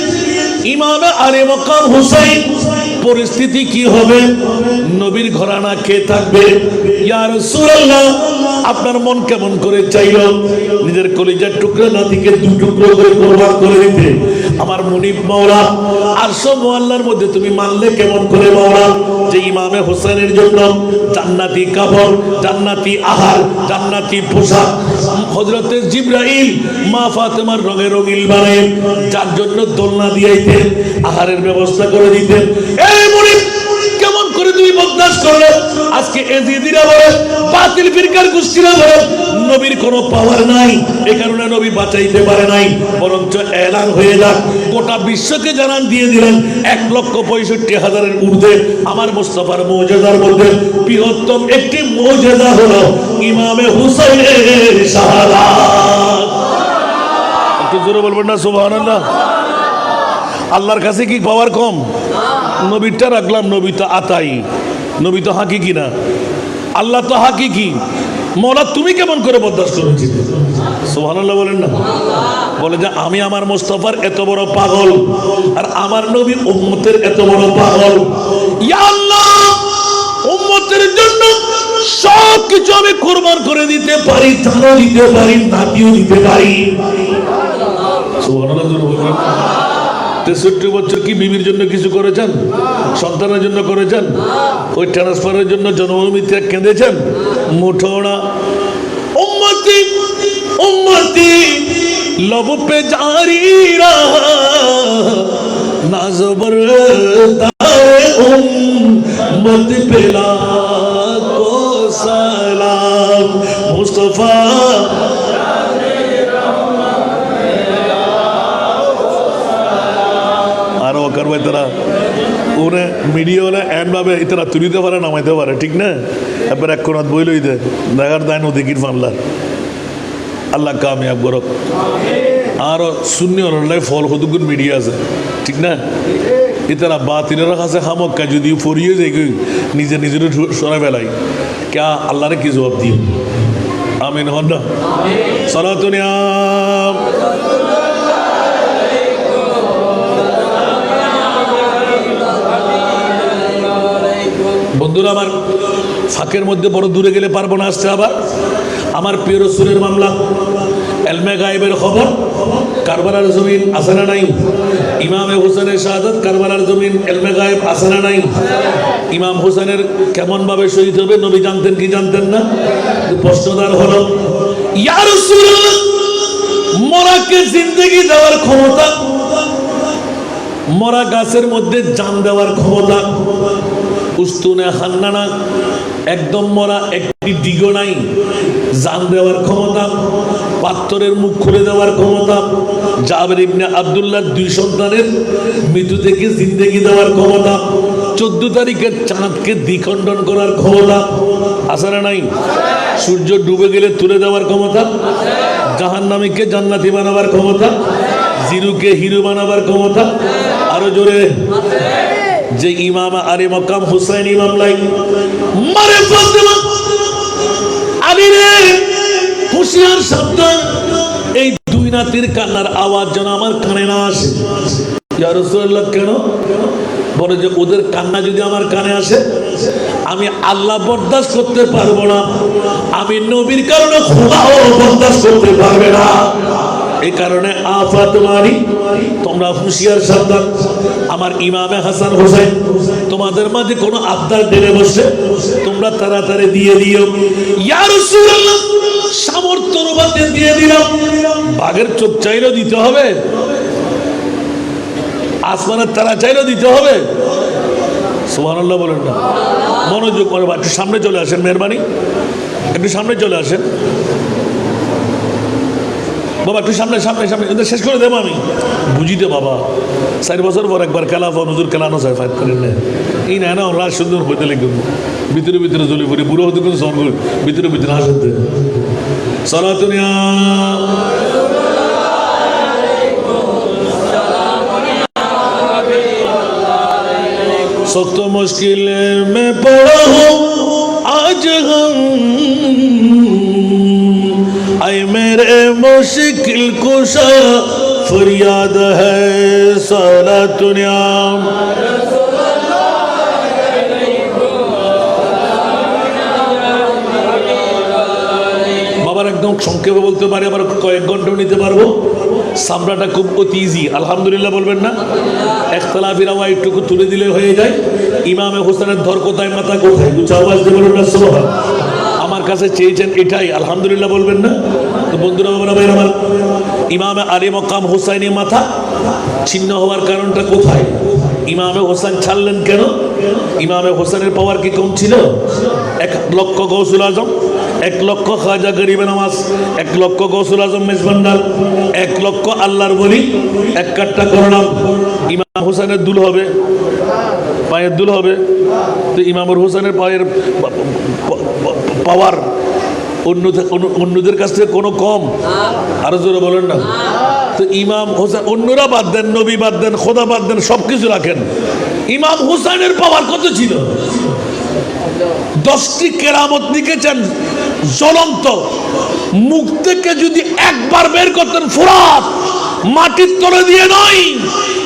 Speaker 1: ইমামে আলী মকাম হুসাইন, পরিস্থিতি কি হবে? নবীর ঘরানা কে থাকবে? ইয়া রাসূলুল্লাহ আপনার মন কেমন করে চাইল নিজের কলিজার টুকরা নাতিকে দু টুকরো করে কোরবান করে দিতে? আমার মুনিব মাওলা আরশ মুআল্লার মধ্যে তুমি মানলে কেমন করে মাওলা যে ইমামে হোসেনের জন্য জান্নাতি কাপড়, জান্নাতি আহার, জান্নাতি পোশাক হযরতে জিবরাইল মা ফাতেমার রঙে রঙিন বানায় যার জন্য দোলনা দিয়াইতেন, আহারের ব্যবস্থা করে দিতেন। এই মুনিব কেমন করে তুমি বরদাস্ত করলে? আজকে এজিদিরা বলে, বাতিল ফিরকার গোষ্ঠীরা বলে নবীর কোনো পাওয়ার নাই, এই কারণে নবী বাঁচাইতে পারে নাই। বরঞ্চ এলান হয়ে যাক, গোটা বিশ্বকে জানান দিয়ে দিলেন 1,65,000-এর ঊর্ধ্বে আমার মুস্তাফার মুজিজার মধ্যে বৃহত্তম একটি মুজিজা হলো ইমামে হুসাইনের শাহাদাত। একটু জোরে বলবেন না সুবহানাল্লাহ? আল্লাহর কাছে কি পাওয়ার কম? নবীটা রাখলাম, নবী তো আতাই, নবী তো হাকিকি না, আল্লাহ তো হাকিকি। মওলা তুমি কেমন করে বরদাস্ত করেছিলে? সুবহানাল্লাহ বলেন না? বলে যে আমি আমার মুস্তাফার এত বড় পাগল আর আমার নবী উম্মতের এত বড় পাগল। ইয়া আল্লাহ, উম্মতের জন্য সব কিছু আমি কুরবান করে দিতে পারি, জানও দিতে পারি, নাতিও দিতে পারি। সুবহানাল্লাহ বলেন। 63 বছর কি বিবির জন্য কিছু করেছেন? সন্তানের জন্য করেছেন? ওই ট্রান্সফারের জন্য জন্মভূমি ত্যাগ কেঁদেছেন? মুঠো না। উম্মতি উম্মতি लब पे जारी रहा नाज़बर उम्मत पे लाखो सलाम मुस्तफा। আরো করবে তারা ওরে মিডিয়া হলে এমনভাবে ইতারা তুলিতে পারে নামাইতে পারে, ঠিক না? এবার এক কোনাত বই লই দে দেখার দায় নদীকির ফানলার আল্লাহ কামিয়াব করক। আর শূন্য অনলাইন ফল কতগুণ মিডিয়া আছে, ঠিক না? ইতারা বাতিলের কাছে খামক্কা যদি ফরিয়ে যাই নিজে নিজের সরাই ফেলাই কে আল্লাহরে কি জবাব দিও? আমিন হন না? সালাতুনিয়া বন্ধুরা আমার, ফাঁকের মধ্যে বড় দূরে গেলে পারবো না আসতে। আবার আমার প্রিয় রাসূলের মামলা, এলমে গায়েবের খবর, কারবালার জমিন আছে না নাই? ইমামে হোসেনের শাহাদাত, কারবালার জমিন এলমে গায়েব আছে না নাই? ইমাম হোসেনের কেমন ভাবে শহীদ হবে নবী জানতেন কি জানতেন না? প্রশ্নদার হলো, ইয়া রাসূলুল্লাহ, মরাকে জিন্দেগি দেওয়ার ক্ষমতা, মরা গাছের মধ্যে জান দেওয়ার ক্ষমতা, উস্তুনে হান্নানা একদম মরা, একটি দিগো নাই, জান দেওয়ার ক্ষমতা, পাত্তরের মুখ খুলে দেওয়ার ক্ষমতা, জাবের ইবনে আব্দুল্লাহর 2 সন্তানের মৃত্যু থেকে জিন্দেগি দেওয়ার ক্ষমতা, 14 তারিখের চাঁদকে দ্বিখণ্ডন করার ক্ষমতা আছে না নাই? সূর্য ডুবে গেলে তুলে দেওয়ার ক্ষমতা, জাহান্নামীকে জান্নাতি বানাবার ক্ষমতা, জিরুকে হিরো বানাবার ক্ষমতা। আরো জোরে, যে ইমাম আলী মকাম হুসাইন ইমাম লাই মারে ফাতেমা আলী রে হুশিয়ার সাবধান, এই 2 নাতির কান্নার আওয়াজ যেন আমার কানে না আসে। ইয়া রাসূলুল্লাহ, কেন? বলে যে ওদের কান্না যদি আমার কানে আসে আমি আল্লাহ বরদাস্ত করতে পারবো না, আমি নবীর কারণে খোদাও বরদাস্ত করতে পারবে না। এই কারণে আফাতমারি তোমরা হুশিয়ার সাবধান। আমার ইমামে হাসান হোসেন তোমাদের মাঝে কোনো আবদার ঢেলে বসে তোমরা তাড়াতাড়ি দিয়ে দিও। ইয়া রাসূলুল্লাহ, সামর্থ্য অনুপাতে দিয়ে দিলাম, বাঘের চোখ চাইলেও দিতে হবে, আসমানের তারা চাইলেও দিতে হবে। সুবহানাল্লাহ বলেন না? মনোযোগ করে একটু সামনে চলে আসেন, মেহরবানি একটু সামনে চলে আসেন বাবা, একটু সামনে সামনে সামনে শেষ করে দেবো আমি বুঝিতে বাবা। 4 বছর পর একবার খেলা নজর খেলানো যায় ফাইট করেন না এই না না রাজ সুন্দর হইতে লিখুন ভিতরে ভিতরে জ্বলে পড়ি বুড়ো হতে কিন্তু সর করে ভিতরে ভিতরে হাসতে সালাতুনিয়া सख्त मुश्किल में पड़ा हूँ आज हम आए मेरे मुश्किल कुशा फरियाद है सलातुनिया আবার একদম সংক্ষেপে বলতে পারি, আবার কয়েক ঘন্টাও নিতে পারবো। সামরাটা খুব অতি ইজি, আলহামদুলিল্লাহ বলবেন না? একতলাফি রাওয়া একটুকু তুলে দিলে হয়ে যায়। ইমামে হোসেনের ধর কোথায়, মাথা কোথায়, দু চার আওয়াজ দিয়ে বলবেন না সুবহান। আমার কাছে চেয়েছেন এটাই, আলহামদুলিল্লাহ বলবেন না? তো বন্ধুরা বাবা ভাই আমার, ইমামে আলী মকাম হোসাইনি মাথা ছিন্ন হওয়ার কারণটা কোথায়? ইমামে হোসেন ছাড়লেন কেন? ইমামে হোসেনের পাওয়ার কি কম ছিল? 1 লক্ষ গৌসুল আজম, 1 লক্ষ খাজা গরিবে নামাজ, 1 লক্ষ গৌসুল আজম মেজবান্ডার, 1 লক্ষ আল্লাহর বলি এক কাট্টা করলাম। ইমাম হোসেনের দুল হবে, পায়ের দুল হবে। তো ইমামুর হোসেনের পায়ের পাওয়ার অন্যদের কাছ থেকে কোনো কম? আরো জোরে বলেন না। তো ইমাম হোসেন, অন্যরা বাদ দেন, নবী বাদ দেন, খোদা বাদ দেন, সবকিছু রাখেন, ইমাম হুসাইনের পাওয়ার কত ছিল? 10টি কেরামত লিখেছেন জ্বলন্ত। মুখ থেকে যদি একবার বের করতেন, ফোরাত মাটির তলে দিয়ে নয়,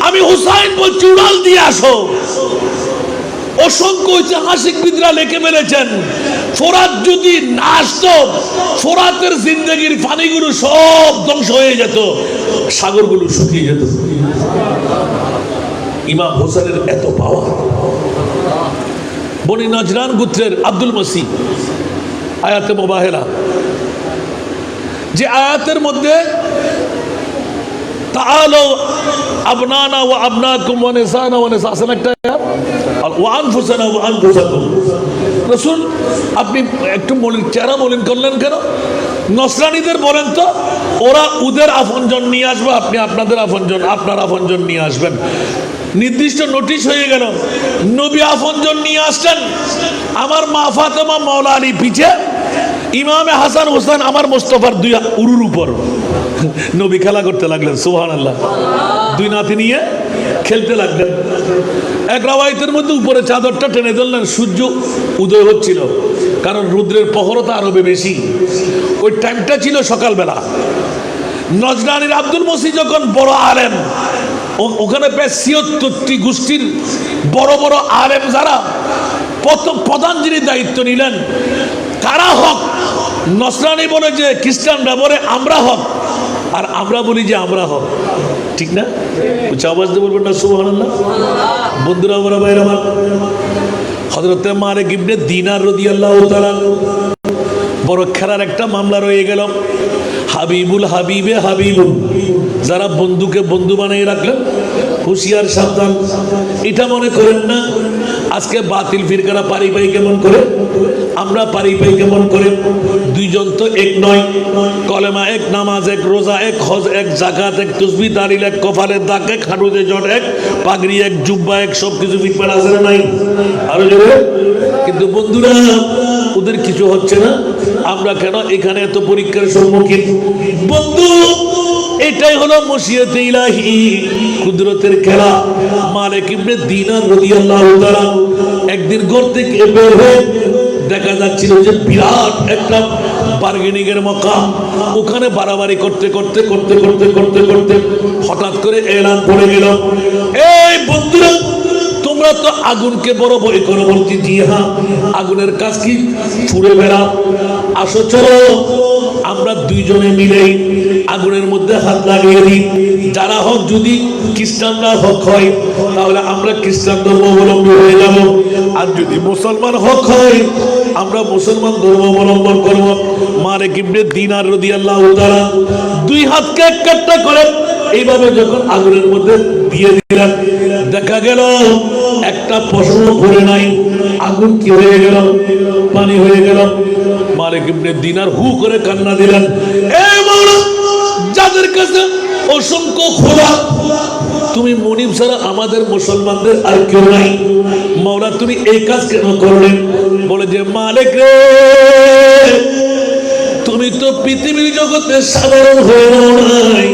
Speaker 1: আমি হুসাইন বলছি উড়াল দিয়ে আসো। অসংখ্য ঐতিহাসিকবিদরা লিখে ফেলেছেন, ফোরাত যদি না আসতো, ফোরাতের জিন্দগির পানিগুলো সব ধ্বংস হয়ে যেত, সাগরগুলো শুকিয়ে যেত। ইমাম হোসেনের এত পাওয়ার। বনি নজরান গোত্রের আব্দুল মসিহ আয়াতে মুবাহেলা, যে আয়াতের মধ্যে তাআলাউ আবনানা ওয়া আবনাকুম ওয়া নিসানা ওয়া নিসাসন একটা আয়াত, ওয়া আনফুসানা ওয়া আনফুসাকুম। রাসূল আপনি একটু চেহারা মলিন করলেন কেন? নসরানীদের বলেন তো, ওরা ওদের আপনজন নিয়ে আসবে, আপনি আপনাদের আপনজন, আপনার আপনজন নিয়ে আসবেন। নির্দিষ্ট নোটিশ হয়ে গেল, নবী আপনজন নিয়ে আসলেন। আমার মা ফাতেমা মাওলা আলী পিছে, ইমামে হাসান হোসেন আমার মোস্তফার 2 উরুর উপর। নবী খেলা করতে লাগলেন, সুবহানাল্লাহ। 2 নাতি নিয়ে খেলতে লাগলেন। এক রাওয়ায়াতের মধ্যে উপরে চাদরটা টেনে ধরলেন, সূর্য উদয় হচ্ছিল, কারণ রুদ্রের প্রখরতা আরবে বেশি। ওই টাইমটা ছিল সকালবেলা। নজরানির আব্দুল মসিহ যখন বড় আলেম, ওখানে প্রায় 76টি গোষ্ঠীর বড় বড় আলেম যারা প্রধান যিনি দায়িত্ব নিলেন, কারা হক? নসরানি বলে যে খ্রিস্টানরা বলে আমরা হক, আর আমরা বলি যে আমরা হক, ঠিক না? উচ্চ আওয়াজ দিয়ে বলবেন না সুবহানাল্লাহ। বন্ধুরা আমার, ভাইরা আমার, হযরতে মালিক ইবনে দিনার রাদিয়াল্লাহু তাআলা বড় খেলার একটা মামলা রয়ে গেল। হাবিবুল হাবিবে হাবিবুল, যারা বন্ধুকে বন্ধু বানিয়ে রাখলেন, হুঁশিয়ার সাবধান। এটা মনে করেন না আজকে বাতিল ফিরকারা পারি পাই কেমন করে, আমরা পারি পাই কেমন করে। 2 জন তো এক নয়, কলেমা এক, নামাজ এক, রোজা এক, হজ এক, জাকাত এক, তসবিহ তাহলিল এক, কপালের দাগ এক, হাঁটুতে জট এক, পাগড়ি এক, জুব্বা এক, সব কিছু ফিটফাট আছে না নাই? আরো জোরে। কিন্তু বন্ধুরা, ওদের কিছু হচ্ছে না, আমরা কেন এখানে এত পরীক্ষার সম্মুখীন? বন্ধু, এটাই হলো মশিয়াতে ইলাহি, কুদরতের খেলা। মালিক ইবনে দিনার রাদিয়াল্লাহু তাআলা একদিন ঘর থেকে বের হয়ে দেখা যাচ্ছিল যে বিরাট একটা বার্গেনিং এর মকাম। ওখানে বাড়াবাড়ি করতে করতে করতে করতে করতে করতে হঠাৎ করে এলান পড়ে গেল, এই বন্ধুরা, তোমরা তো আগুনকে বড় ভয় করো। বলছি জি হ্যাঁ, আগুনের কাজ কি? ছুড়ে বেড়াও। আসো চলো, আমরা 2 জনে মিলেই আগুনের মধ্যে হাত লাগিয়ে দিই। যারা হক, যদি খ্রিস্টানরা হক হয় তাহলে আমরা খ্রিস্টান ধর্ম অবলম্বন হয়ে যাব, আর যদি মুসলমান হক হয় আমরা মুসলমান ধর্ম অবলম্বন করব। মালিক ইবনে দিনার রাদিয়াল্লাহু তাআলা 2 হাতকে এক কাট্টা করে এইভাবে যখন আগুনের মধ্যে দিয়ে দিলেন, দেখা গেল একটা প্রশ্ন ঘুরে নাই, আগুন কি হয়ে গেল? পানি হয়ে গেল। মালিক ইবনে দিনার হু করে কান্না দিলেন, এই মাওলা, যাদের কাছে অসংখ্য খোদা, তুমি মনিব ছাড়া আমাদের মুসলমানদের আর কেউ নাই, মাওলা তুমি এই কাজ কেন করলেন? বলে যে মালিক রে, তুমি তো পৃথিবীর জগতে সাধারণ হয়ে নাই,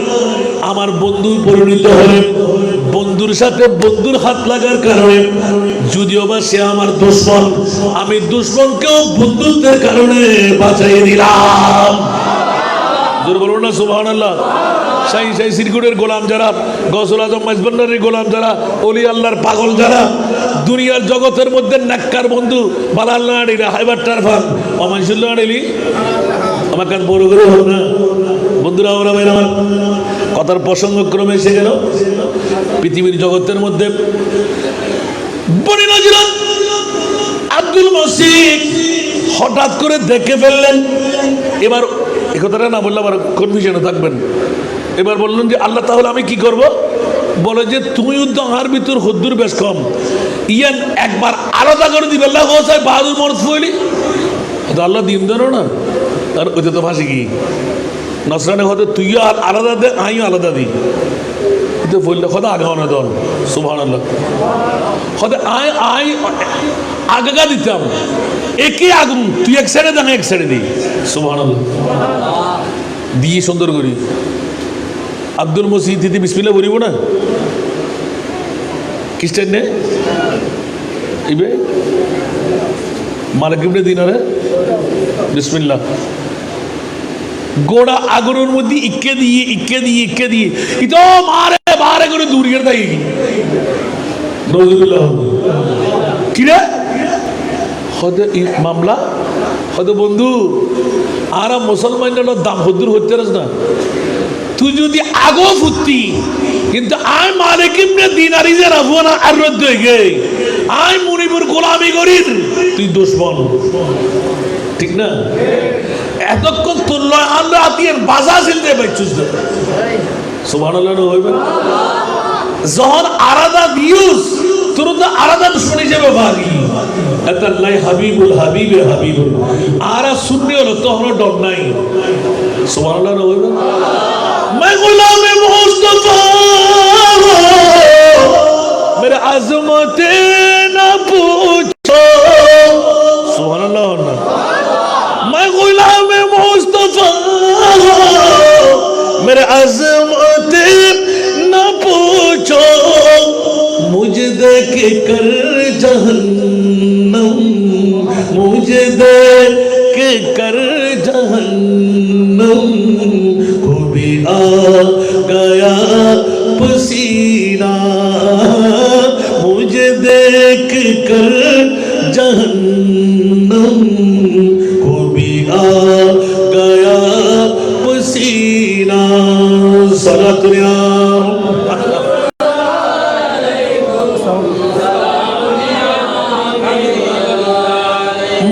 Speaker 1: আমার বন্ধু পরিণত হলেন। বন্ধুর সাথে বন্ধুর হাত লাগার কারণে, যদিও বা সে আমার দুশমন, আমি দুশমনকেও বন্ধুত্বের কারণে বাঁচাই দিলাম। জোর বলুন না সুবহানাল্লাহ। শাহী শাহী সিরকুটের গোলাম যারা, গৌসুল আজম মাইজবান্ডারির গোলাম যারা, ওলি আল্লাহর পাগল যারা, দুনিয়ার জগতের মধ্যে নাক্কার বন্ধু বালাল না আড়িলা, হাইবার টারফান অমাইশুল্লাহ আড়িলি আমার কাজ বড় করে হোক না বন্ধুরা, ওরা ভাই আমার কথার প্রসঙ্গক্রমে এসে গেল। পৃথিবীর জগতের মধ্যে বনি নজরুল আব্দুল মসিদ হঠাৎ করে দেখে ফেললেন। এবার এ কথাটা না বললে আবার কনফিউশনে থাকবেন। এবার বললেন যে আল্লাহ তাহলে আমি কি করব? বলে যে তুমি উদ্দার ভিতর হদ্দুর বেশ কম ইয়ান একবার আলাদা করে দিবে আল্লাহ হোসাই বাহাদুর মরদ ফইলি আল্লাহ দিন দেন না। আর ওইতে তো ফাঁসি কি নসরানে হতে তুইও আলাদা দে আমিও আলাদা দিই তো বললে কথা আগে অনেক দল সুবহানাল্লাহ হতে আই আগা দিতাম একই আগুন তুই এক সাইডে দেন এক সাইডে দিই সুবহানাল্লাহ দিয়ে সুন্দর করি। আব্দুল মসিদ দিদি বিসমিল্লাহ বলিব না খ্রিস্টান নে ইবে মালিক ইবনে দিনারে বিসমিল্লাহ গোড়া আগুনের মধ্যে ইকে দিয়ে ইতো মারে করে দূরিয়ে দেয় কিরে হতে মামলা হতে বন্ধু আর মুসলমানের দাম হদ্দুর হতে না তুই যদি আগো ফুটতি কিন্তু আয় মালিক ইবনে দিনারি যে রাখবো না আর রদ্দ হয়ে গে আয় মুনিবুর গোলামি করির তুই দুশ্মন ঠিক না। এতক্ষণ তুল্য আল্লাহ আতিয়ার বাজা ছিলতে পারছিস না সুবহানাল্লাহ হইবে যখন আলাদা দিউস তোর তো আলাদা দুশ্মন হিসেবে ভাগি আল্লাহ হাবিবুল হাবিবে হাবিবুল আর সুন্নি হলো তখন ডর নাই সুবহানাল্লাহ হইবে। मैं गुलाम मुस्तफा मेरे अजमत न पूछो सुभानअल्लाह ना मैं गुलाम मुस्तफा मेरे अजमत न पूछो मुझे देख कर जहन्नम मुझे देख कर जहन्नम आ गया पसीना मुझे देख कर जहन्नम को भी आ गया पसीना सलातुल्लाह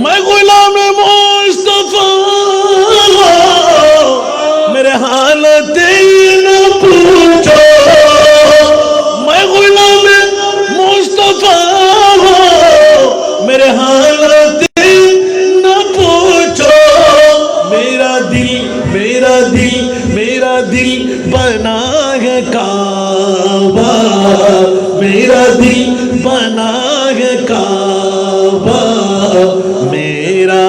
Speaker 1: मैं गुलाम मुस्तफा मेरे हालत न पूछो मैं गुलाम मुस्तफा मेरे हालत न पूछो मेरा दिल बना है काबा मेरा दिल बना है काबा मेरा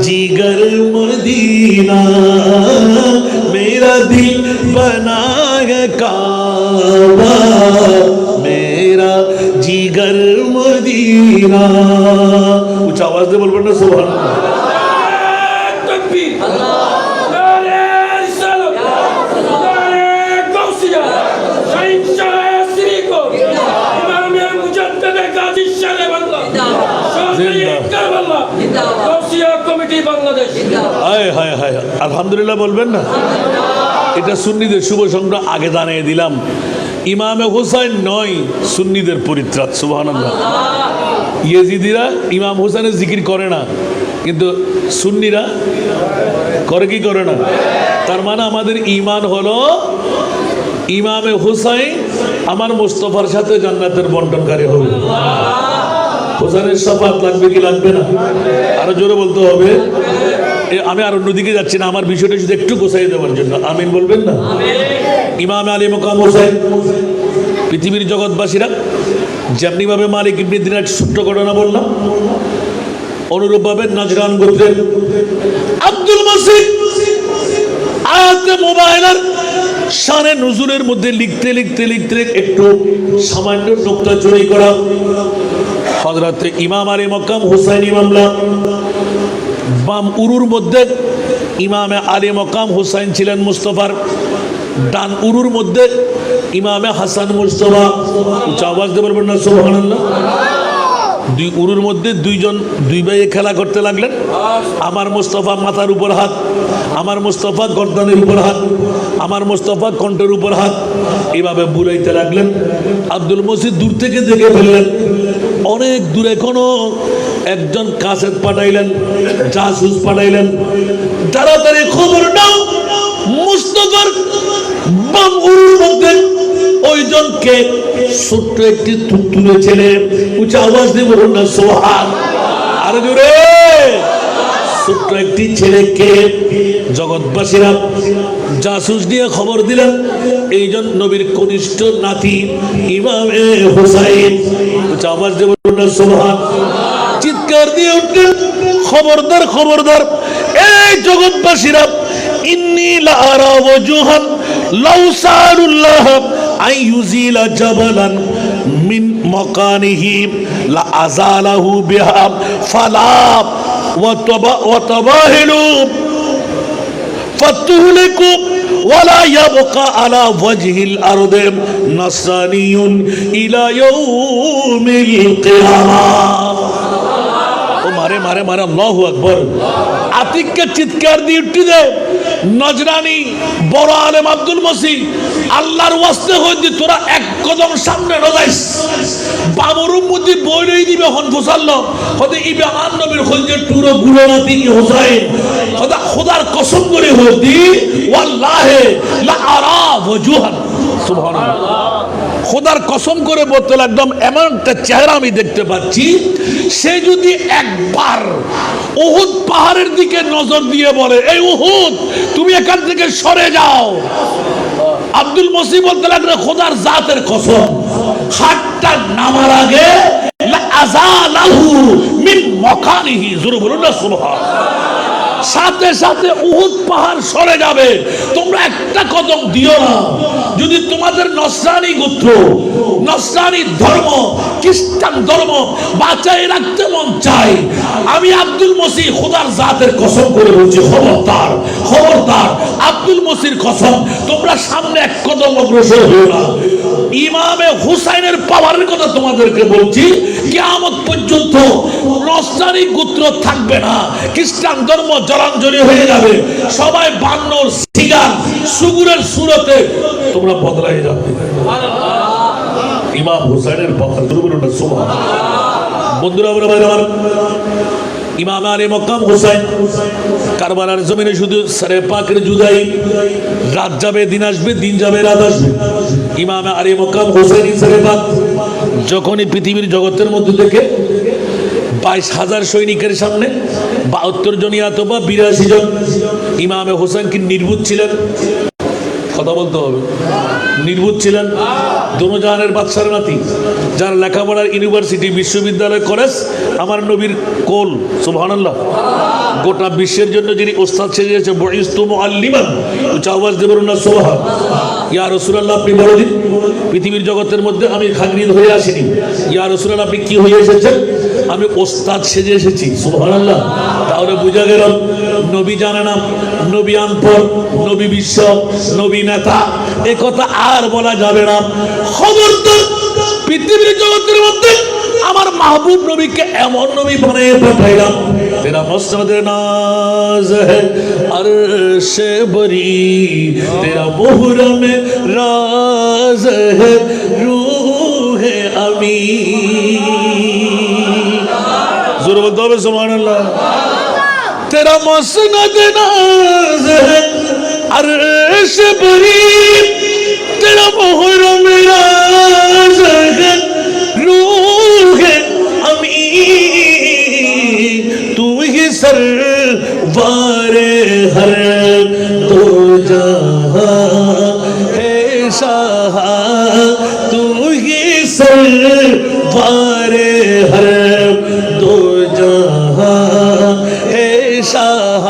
Speaker 1: जिगर मदीना मेरा दिल बना है काबा मेरा जिगर मदीना कुछ आवाज दे बोल पड़ना सुभान আলহামদুলিল্লাহ বলবেন না এটা সুন্নিদের শুভ সংখ্যা আগে জানিয়ে দিলাম ইমামে হুসাইন নয় সুন্নিদের পরিত্রাত সুবহানাল্লাহ ইয়েজিদিরা ইমাম হুসাইনের জিকির করে না কিন্তু সুন্নিরা করে কি করে না তার মানে আমাদের ঈমান হলো ইমামে হুসাইন আমার মুস্তাফার সাথে জান্নাতের বন্টনকারী হবে হুসাইনের শাফাত লাগবে কি লাগবে না আরো জোরে বলতে হবে আমি আর অন্যদিকে যাচ্ছি না আমার বিষয়টা শুধু একটু গোছাই দেওয়ার জন্য আমিন বলবেন না ইমাম আলী মাকাম হুসাইন পৃথিবীর জগৎবাসীরা যেমনিভাবে মালিক ইবনে দিনার ছোট্ট ঘটনা বললাম অনুরূপভাবে নাজরান গোত্রের আব্দুল মসিদ আয়াতে মুবাইনার শানে নুজুলের মধ্যে লিখতে একটু সামান্য নোকতা চুরি করা হযরত ইমাম আলী মাকাম হুসাইন ইমামলা বাম উরুর মধ্যে ইমামে আলী মাকাম হুসাইন ছিলেন মুস্তাফার ডান উরুর মধ্যে ইমামে হাসান মুস্তাফা উচ্চ আওয়াজ দিয়ে বলবেন না সুবহানাল্লাহ দুই উরুর মধ্যে দুই ভাইয়ে খেলা করতে লাগলেন। আমার মোস্তফা মাথার উপর হাত, আমার মোস্তফা গর্দানের উপর হাত, আমার মোস্তফা কণ্ঠের উপর হাত, এভাবে বুলাইতে লাগলেন। আব্দুল মসিদ দূর থেকে দেখে ফেললেন, অনেক দূরে কোনো একজন কাসেদ পাঠাইলেন, জাসুস পাঠাইলেন, তাড়াতাড়ি খবর নাও মুস্তফার বাম উরুর মধ্যে ওইজনকে ছোট্ট একটি তুলতুলে ছেলে, উঁচা আওয়াজ দিয়ে বলুন না সুবহান, আরে জোরে, ছোট্ট একটি ছেলেকে জগৎবাসীরা জাসুস দিয়ে খবর দিলেন এইজন নবীর কনিষ্ঠ নাতি ইমামে হুসাইন, উঁচা আওয়াজ দিয়ে বলুন না সুবহান। চিৎকার দিয়ে উঠলেন, খবরদার খবরদার, এই জগৎবাসীরা, ইন্নী লা আরা ওয়াজুহান লাউ সাআলুল্লাহ আন ইউজিলা জাবালান মিন মাকানিহি লা আযালাহু বিহা ফালা ওয়া তাবাহিলু ফাতুহলিকু ওয়ালা ইয়াবকা আলা ওয়াজহিল আরদি নাসরানিয়ুন ইলা ইয়াউমিল কিয়ামাহ। মারে মারে মারে, আল্লাহু আকবার। আতিককে চিৎকার দিয়ে উঠে দেয়, নজরানি বড় আলেম আব্দুল মসিদ, আল্লাহর ওয়াস্তে হইতে তোরা এক কদম সামনে নজাইস, বাবরুম মধ্যে বইলেই দিবে হন ফুসাল্ল হতে ইবে আমার নবীর খোঁজে টুরো গুলো নাতি হুসাইন, হতে খোদার কসম করে হইতি ওয়াল্লাহে লা আরা ওয়াজুহান, সুবহানাল্লাহ, খোদার কসম করে বলতে লাগলাম, এমন একটা চেহারা আমি দেখতে পাচ্ছি, সে যদি একবার উহুদ পাহাড়ের দিকে নজর দিয়ে বলে, এই উহুদ তুমি এখান থেকে সরে যাও, আব্দুল মসিদ বলতে লাগলো, খোদার জাতের কসম, হাতটা নামার আগে লা আযালাহু মিন মাকানিহি, জোরে বলুন না সুবহানাল্লাহ, সাথে সাথে উহুদ পাহাড় সরে যাবে, তোমরা একটা কদম দিও না। যদি তোমাদের নসরানি গোত্র, নসরানি ধর্ম, খ্রিস্টান ধর্ম বাঁচাই রাখতে মন চাই, আমি আব্দুল মসিদ খোদার জাতের কসম করে বলছি, খবরদার খবরদার, আব্দুল মসির কসম, তোমরা সামনে এক কদম অগ্রসর হও না। ইমামে হুসাইনের পাওয়ারের কথা তোমাদেরকে বলছি, কিয়ামত পর্যন্ত নসরানি গোত্র থাকবে না, খ্রিস্টান ধর্ম জলাঞ্জলি হয়ে যাবে, সবাই বান্নর সিগার সুগুরের সুরতে তোমরা বদলাই যাবে। ইমাম হুসাইনের পাওয়ার, সুবহানাল্লাহ। বন্ধুরা আমার, ইমাম আলী মক্কাম হুসাইন কারবালার জমিনে শুধু সরে পাকের জুদাই, রাত যাবে দিন আসবে, দিন যাবে রাত আসবে। ইমাম আলী মক্কাম হুসাইন সরে পাক যখনই পৃথিবীর জগতের মধ্যে থেকে 22,000 সৈনিকের সামনে 72 জন অথবা 82 জন, ইমামে হোসেন কি নির্বুধ ছিলেন? কথা বলতে হবে, নির্বুধ ছিলেন। দোনোজাহানের বাদশার নাতি, যার লেখাপড়ার ইউনিভার্সিটি, বিশ্ববিদ্যালয়, কলেজ আমার নবীর কোল, সুবহানাল্লাহ। গোটা বিশ্বের জন্য যিনি ওস্তাদ সেজেছে, বুইস্তু মুআল্লিমান, উচ্চ আওয়াজ দিয়ে বলুন না সুবহান। ইয়া রাসূলুল্লাহ, আপনি বলে দিন, পৃথিবীর জগতের মধ্যে আমি খাগরিদ হয়ে আসিনি। ইয়া রাসূলুল্লাহ, আপনি কি হয়ে এসেছেন? আমি ওস্তাদ সেজে এসেছি, সুবহানাল্লাহ। তাহলে বুঝা গেল নবী জানে না, নবী আনপড়, নবী বিশ্ব, নবী নেতা, এ কথা আর বলা যাবে না। খবরদার, পৃথিবীর জগতের মধ্যে আমার মাহবুব নবীকে এমন নবী বানিয়ে পাঠাইলাম, তেরা মসনদ নাজ है अर्श बरी, तेरा मुहरम राज है रूह अमी। जोर बोलते হবে सुभानअल्लाह। तेरा मसनद नाज है अर्श बरी, तेरा मुहरम राज है रूह अमी, तू ही सरवारे हर दो जहां है शाह, तू ही सरवारे हर दो जहां है शाह,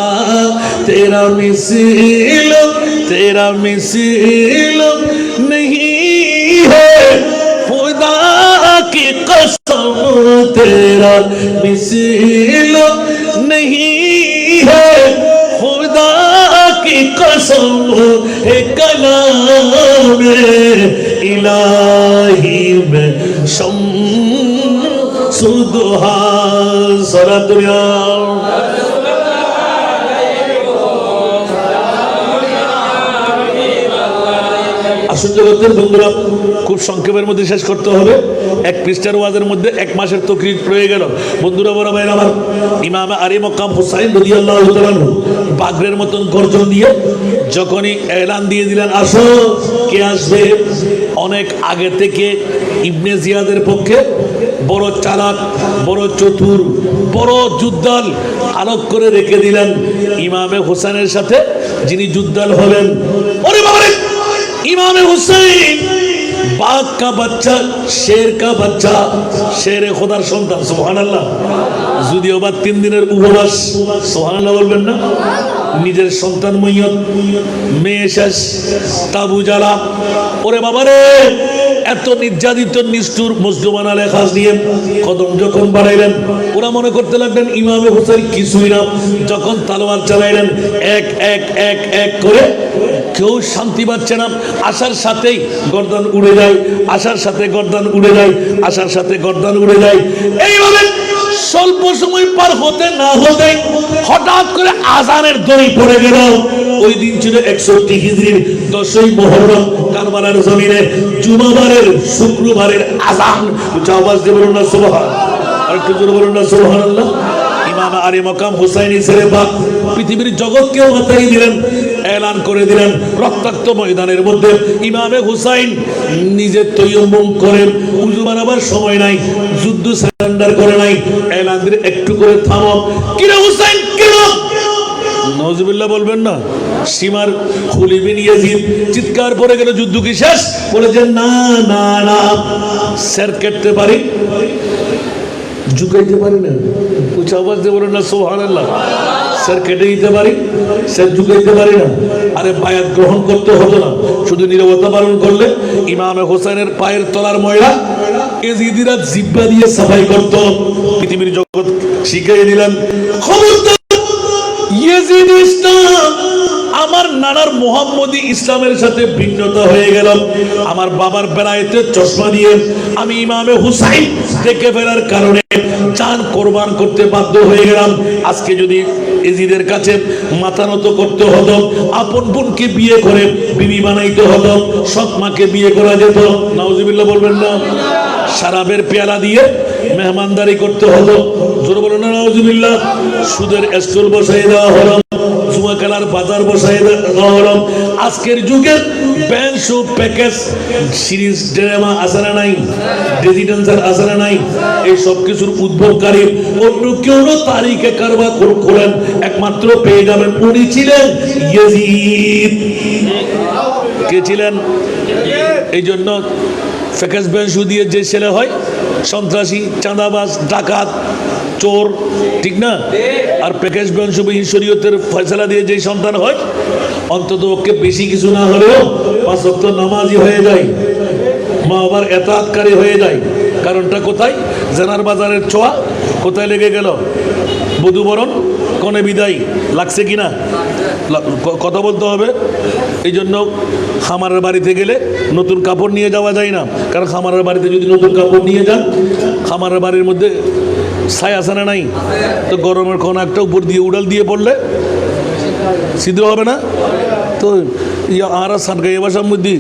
Speaker 1: तेरा मिसिल नहीं है, खुदा की कसम तेरा मिसिल नहीं है, खुदा की कसम है, कलाम इलाही में शम्स মাকসুদুহা সালাতুন ইয়া আসুন জগতের বন্ধুরা, খুব সংক্ষেপের মধ্যে শেষ করতে হবে। এক পৃষ্ঠার ওয়াজের মধ্যে 1 মাসের তকরির রয়ে গেল। বন্ধুরা বড় ভাইরা আমার, ইমাম আলী মক্কাম হুসাইন রাদিয়াল্লাহু তাআলা বাগরের মতন গর্জন দিয়ে যখনই এলান দিয়ে দিলেন আসো কে আসবে, অনেক আগে থেকে ইবনে জিয়াদের পক্ষে বড় চালাক, বড় চতুর, বড় যুদ্ধাল আলোক করে রেখে দিলেন ইমামে হুসাইনের সাথে যিনি যুদ্ধাল হলেন। ওরে বাবা রে, ইমামে হুসাইন বাঘ কা বাচ্চা, শের কা বাচ্চা, শেরে খোদার সন্তান, সুবহানাল্লাহ। যদিও বা 3 দিনের উপবাস, সুবহানাল্লাহ বলবেন না? নিজের সন্তান মইয়ত, মেয়ে শেষ, তাবু জ্বালা। ওরে বাবা রে, এত নির্যাতিত নিষ্ঠুর মুসলমানা লেখা দিয়ে কদম যখন বাড়াইলেন, ওরা মনে করতে লাগলেন ইমামে হুসাইন কিছুই না। যখন তালোয়ার চালাইলেন এক এক এক এক করে, কেউ শান্তি পাচ্ছে না। আসার সাথেই গর্দান উড়ে যায়, আসার সাথে গর্দান উড়ে যায়, আসার সাথে গর্দান উড়ে যায়। এইভাবে স্বল্প সময় পার হতে না হতে হঠাৎ করে আজানের দড়ি পড়ে গেল। ওই দিন ছিল 61 হিজরির 10ই মুহররম, কারবালার জমিনে জুমাবারের শুক্রবারের আজান। উচ্চ আওয়াজ দিয়ে বলুন না সুবহান, আর একটু জোরে বলুন না সুবহানাল্লাহ। ইমাম আলী মকাম হুসাইনি ছেলে বাপ পৃথিবীর জগৎকেও মাতাই দিলেন, এলান করে দিলেন রক্তাক্ত ময়দানের মধ্যে ইমামে হুসাইন নিজে তৈয়ম্বম করে উজু বানাবার সময় নাই, যুদ্ধ সারেন্ডার করে নাই, এলান দিয়ে একটু করে থামো, কিরে হুসাইন কিরে, নওজুবিল্লাহ বলবেন না, সীমার খুলিবিন ইয়াজিদ চিৎকার পড়ে গেল, যুদ্ধ কি শেষ? বলে যে না না না, স্যার কেটতে পারি, ঝুঁকাইতে পারি না। উচ্চ আওয়াজ দিয়ে বলেন না সুবহানাল্লাহ। স্যার কেটে দিতে পারি, স্যার ঝুঁকাইতে পারি না। আরে বায়াত গ্রহণ করতে হতো না, শুধু নীরবতা পালন করলে ইমামে হোসেনের পায়ের তলার ময়লা এজিদিরা জিব্বা দিয়ে সাফাই করত। পৃথিবীর জগৎ শিখিয়ে দিলেন, খবরদার ইয়েজিদ ইসলাম, আমার নানার মুহাম্মদী ইসলামের সাথে ভিন্নতা হয়ে গেল। আমার বাবার বেলায়েতে চশমা দিয়ে আমি ইমামে হুসাইন দেখে ফেলার কারণে জান কোরবান করতে বাধ্য হয়ে গেলাম। আজকে যদি এজিদের কাছে মাথা নত করতে হতো, আপন বোনকে বিয়ে করে বিবি বানাইতে হতো, সৎ মাকে বিয়ে করা যেত, নাউজুবিল্লাহ বলবেন না, শরাবের পেয়ালা দিয়ে মেহমানদারি করতে হতো, জোরে বলেন না নাউজুবিল্লাহ। সুদের স্টল বসাই দেওয়া হলো, জুয়া খেলার বাজার বসাই দেওয়া হলো। আজকের যুগে band show package series drama আছে না নাই, ডিজিটাল আছে না নাই, এই সব কিছুর উদ্ভবকারী অন্য কেউ তারিখে কারবার করেন, একমাত্র পেয়ে যাবেন উনি ছিলেন ইয়াজিদ। কে ছিলেন? এই জন্য প্যাকেজ ব্যান্ড শো দিয়ে যে ছেলে হয় সন্ত্রাসী, চাঁদাবাজ, ডাকাত, চোর, ঠিক না? আর প্যাকেজ বংশবিহীন শরীয়তের ফয়সালা দিয়ে যে সন্তান হয়, অন্তত ওকে বেশি কিছু না হলেও 5 ওয়াক্ত নামাজি হয়ে যায়, মা বাবার এতাআতকারী হয়ে যায়। কারণটা কোথায়? জেনার বাজারের ছোঁয়া কোথায় লেগে গেল? বধূ বরণ, কনে বিদায় লাগছে কিনা কথা বলতে হবে। এই জন্য খামারের বাড়িতে গেলে নতুন কাপড় নিয়ে যাওয়া যায় না, কারণ খামারের বাড়িতে যদি নতুন কাপড় নিয়ে যান, খামারের বাড়ির মধ্যে ছাই আসে না নাই, তো গরমের কোন একটা উপর দিয়ে উড়াল দিয়ে পড়লে ছিদ্র হবে না। তো আর সানকাই বাসার মধ্যে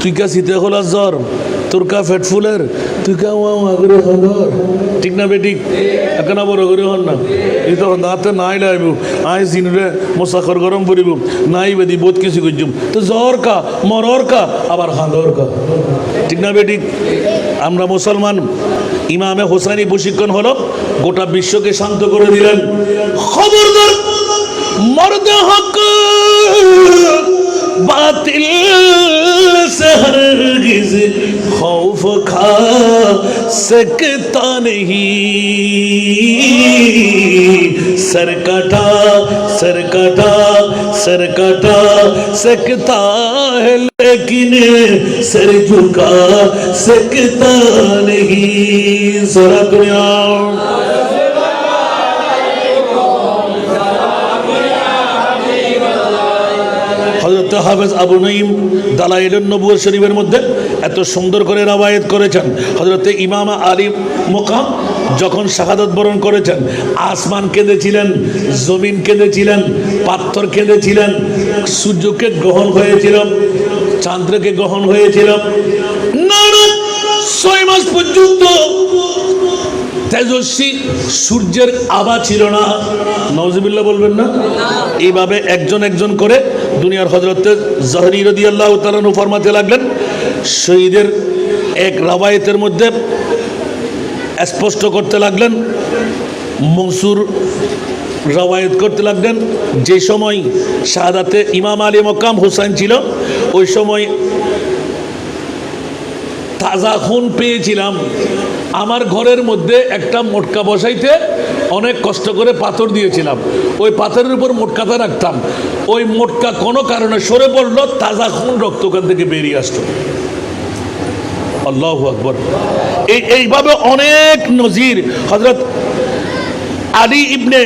Speaker 1: তুই কা শীতে খোলার জ্বর, তোর কা ফেট ফুলের, তুই কা করে হল, ঠিক না বেটিক? এখন বড় করে হল না, এই তো হাতে নাই লাইব, আই সিনুরে মশাখর গরম পড়িব, নাই বেদি বহুত কিছু করছুম, তো জ্বর কা, মরর কা, আবার হাঁদর কা, ঠিক না বেটিক? আমরা মুসলমান, ইমামে হোসাইনি প্রশিক্ষণ হলো, গোটা বিশ্বকে শান্ত করে দিলেন। খবরদার মর্দে হক বাতিল से हरगिज़ खौफ खा सकता नहीं, सर कटा सर कटा सर कटा सकता है लेकिन सर झुका सकता नहीं। सारा दुनिया হযরত হাফেজ আবু নঈম দালাইলুন নবুওয়াত শরীফের মধ্যে এত সুন্দর করে রওয়ায়াত করেছেন, হযরত ইমাম আলী মকাম যখন শাহাদাত বরণ করেছেন, আসমান কেঁদেছিলেন, জমিন কেঁদেছিলেন, পাথর কেঁদেছিলেন, সূর্যকে গ্রহণ হয়েছিল, চাঁদ্রকে গ্রহণ হয়েছিল, 6 মাস পর্যন্ত তেজস্বী সূর্যের আভা ছিল না। নাউজুবিল্লাহ বলবেন না? এইভাবে একজন একজন করে দুনিয়ার হযরত জহরি রাদিয়াল্লাহু তাআলা আনহু ফরমাতে লাগলেন। শহীদের এক রওয়ায়াতের মধ্যে স্পষ্ট করতে লাগলেন, মনসুর রওয়ায়াত করতে লাগলেন, যে সময় শাহাদাতে ইমাম আলী মকাম হুসাইন ছিল, ওই সময় তাজা খুন পেয়েছিলাম। আমার ঘরের মধ্যে একটা মোটকা বসাইতে অনেক কষ্ট করে পাথর দিয়েছিলাম, ওই পাথরের উপর মোটকাটা রাখতাম, ওই মোটকা কোনো কারণে সরে পড়লো, তাজা খুন রক্ত ওখান থেকে বেরিয়ে আসতো। আল্লাহু আকবার। এইভাবে অনেক নজির। হযরত আলী ইবনে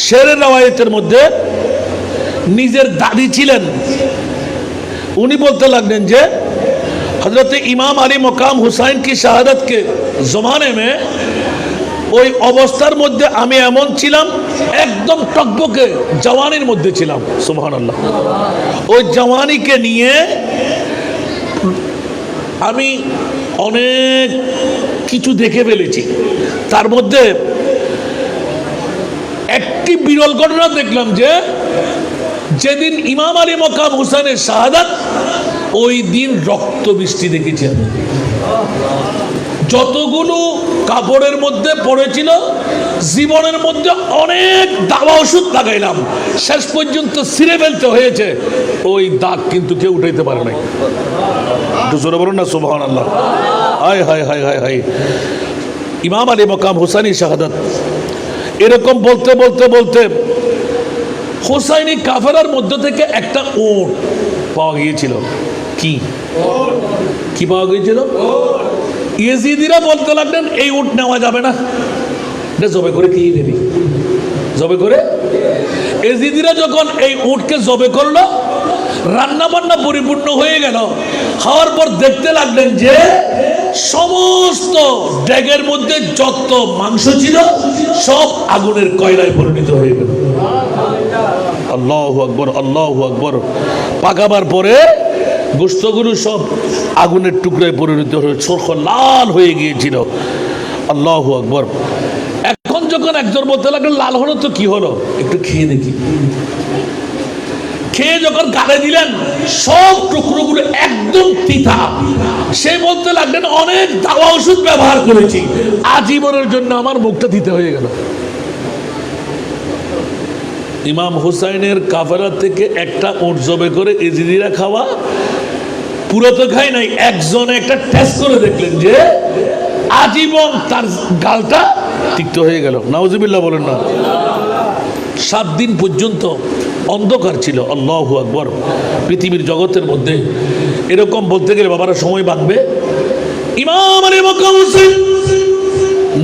Speaker 1: শেরের রওয়ায়াতের মধ্যে নিজের দাদি ছিলেন, উনি বলতে লাগলেন যে हजरत इमाम अली मकाम हुसैन की शहादत के ज़माने में ওই অবস্থার মধ্যে আমি এমন ছিলাম, একদম টকবকে জওয়ানির মধ্যে ছিলাম। সুবহানাল্লাহ। ওই জওয়ানিকে নিয়ে আমি অনেক কিছু দেখে ফেলেছি, তার মধ্যে একটি বিরল ঘটনা দেখলাম যে যেদিন ইমাম আলী মকাম হুসেনের শাহাদাত, ওই দিন রক্ত বৃষ্টি দেখেছি আমি। যতগুলো কাপড়ের মধ্যে পড়েছিল, জীবনের মধ্যে অনেক দাওয়া ওষুধ লাগাইলাম, শেষ পর্যন্ত ছিঁড়ে ফেলতে হয়েছে, ওই দাগ কিন্তু কেউ উঠাইতে পারে নাই। একটু জোরে বলুন না সুবহানাল্লাহ। হায় হায় হায় হায় হায়। ইমাম আলী মকাম হুসাইনি শাহাদাত, এরকম বলতে বলতে বলতে হুসাইনি কাফেলার মধ্য থেকে একটা উট পাওয়া গিয়েছিল। কি পাওয়া গিয়েছিল? ইয়েজিদিরা বলতে লাগলেন এই উট নেওয়া যাবে না, এটা জবে করে কি নেবি, জবে করে। ইয়েজিদিরা যখন এই উটকে জবে করলো, রান্না বান্না পরিপূর্ণ হয়ে গেল, খাওয়ার পর দেখতে লাগলেন যে সমস্ত ড্যাগের মধ্যে যত মাংস ছিল সব আগুনের কয়লায় পরিণত হয়ে গেল। আল্লাহু আকবার, আল্লাহু আকবার। পাকাবার পরে গোশতগুলো সব আগুনের টুকরায় পরিণত হয়ে চোখ লাল হয়ে গিয়েছিল। আল্লাহু আকবার। এখন যখন একজন বলতে লাগলো লাল হলো তো কি হলো, একটু খেয়ে দেখি। খেয়ে যখন গালে দিলেন, সব টুকরোগুলো একদম তিতা। সে বলতে লাগলেন অনেক দাওয়া ওষুধ ব্যবহার করেছি, আজীবনের জন্য আমার মুখটা তিতা হয়ে গেল। ইমাম হুসাইনের কাফেলা থেকে একটা উট জবে করে ইজিদিরা খাওয়া, পুরো তো খাই নাই, একজনে একটা টেস্ট করে দেখলেন যে আজীবন তার গালটা তিক্ত হয়ে গেল। নাউজুবিল্লাহ বলেন না। 7 দিন পর্যন্ত অন্ধকার ছিল। আল্লাহু আকবার। পৃথিবীর জগতের মধ্যে এরকম বলতে গেলে বাবারা সময় বাঁধবে। ইমাম আলী মকাম হুসাইন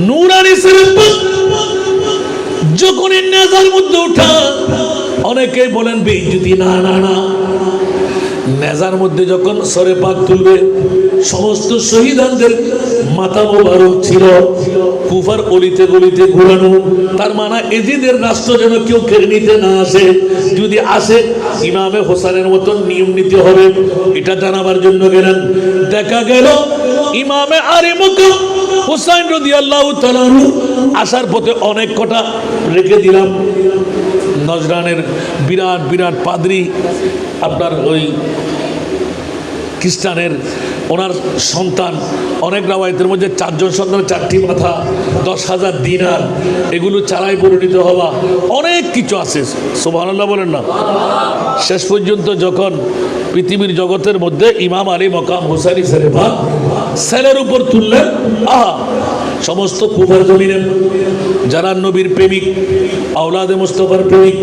Speaker 1: নূরানি শরীফ যখন নেজার মধ্যে উঠা, অনেকেই বলেন বেইজ্জতি, না না না, নেজার মধ্যে যখন সরে পাক তুলবে, সমস্ত শহীদানদের মাথা মোবারক ছিল কুফার অলিতে গলিতে ঘুরানো, তার মানে এজিদের রাষ্ট্র যেন কেউ কেড়ে নিতে না আসে, যদি আসে ইমামে হোসেনের মতন নিয়ম নিতে হবে, এটা জানাবার জন্য গেলেন। দেখা গেল ইমামে আলী মকাম হুসাইন রাদিয়াল্লাহু তাআলা আসার পথে অনেক কটা রেখে দিলাম। নজরানের বিরাট বিরাট পাদ্রী, আপনার ওই খ্রিস্টানের ওনার সন্তান, অনেক রাওয়ায়াতের মধ্যে 4 জন সন্তানের 4টি মাথা, 10,000 দিনার, এগুলো চালাই পরিণত হওয়া, অনেক কিছু আছে। সুবহানাল্লাহ বলেন না। শেষ পর্যন্ত যখন পৃথিবীর জগতের মধ্যে ইমাম আলী মকাম হুসাইনি শরীফা সেলের উপর তুললেন, আহা, সমস্ত কুফার জমিনে যারা নবীর প্রেমিক, আওলাদে মুস্তাফার প্রেমিক,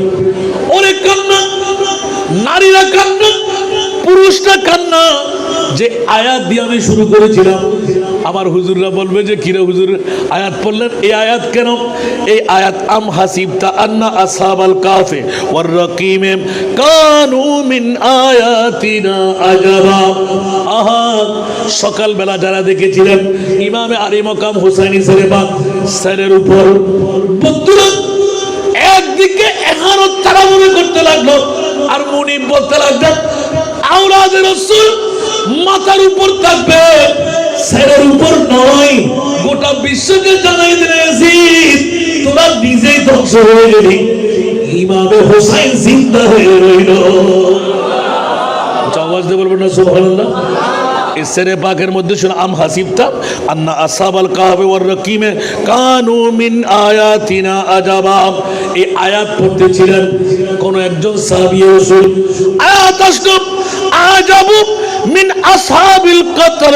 Speaker 1: অনেক কান্না, নারীরা কান্না, পুরুষরা কান্না। যে আয়াত দিয়ে আমি শুরু করেছিলাম, আমার হুজুররা বলবে যে কিরে হুজুর আয়াত পড়লেন, এই আয়াত কেন? এই আয়াত আম হাসিবতা আন্না আসহাবাল কাফে ওয়ার রাকিমে কানু মিন আয়াতিনা আজাবা। আহা, সকালবেলা যারা দেখেছিলেন ইমামে আলী মকাম হুসাইনি সেরেবাগ স্যারের উপর বন্ধুরা একদিকে এখানো তারা মনে করতে লাগলো, আর মুনিব বলতে লাগলেন আওলাদে রাসূল মাথার উপর থাকবে, স্যারের উপর নয়। গোটা বিশ্বকে জানাই দিয়েছি তোরা নিজেই ধ্বংস হয়ে গেলি, ইমামে হোসাইন জিন্দা হয়ে রইল। আওয়াজ দিয়ে বলবেন না সুবহানাল্লাহ। এই সেরে পাকের মধ্যে শুনে আম হাসিবতা আন্না আসহাবাল কাহফে ওয়ার রাকিমে কানু মিন আয়াতিনা আজাবা। এই আয়াত পড়তেছিলেন কোন একজন সাহাবী রাসূল। আয়াত আসলো আজাবু মিন আসহাবিল কাতর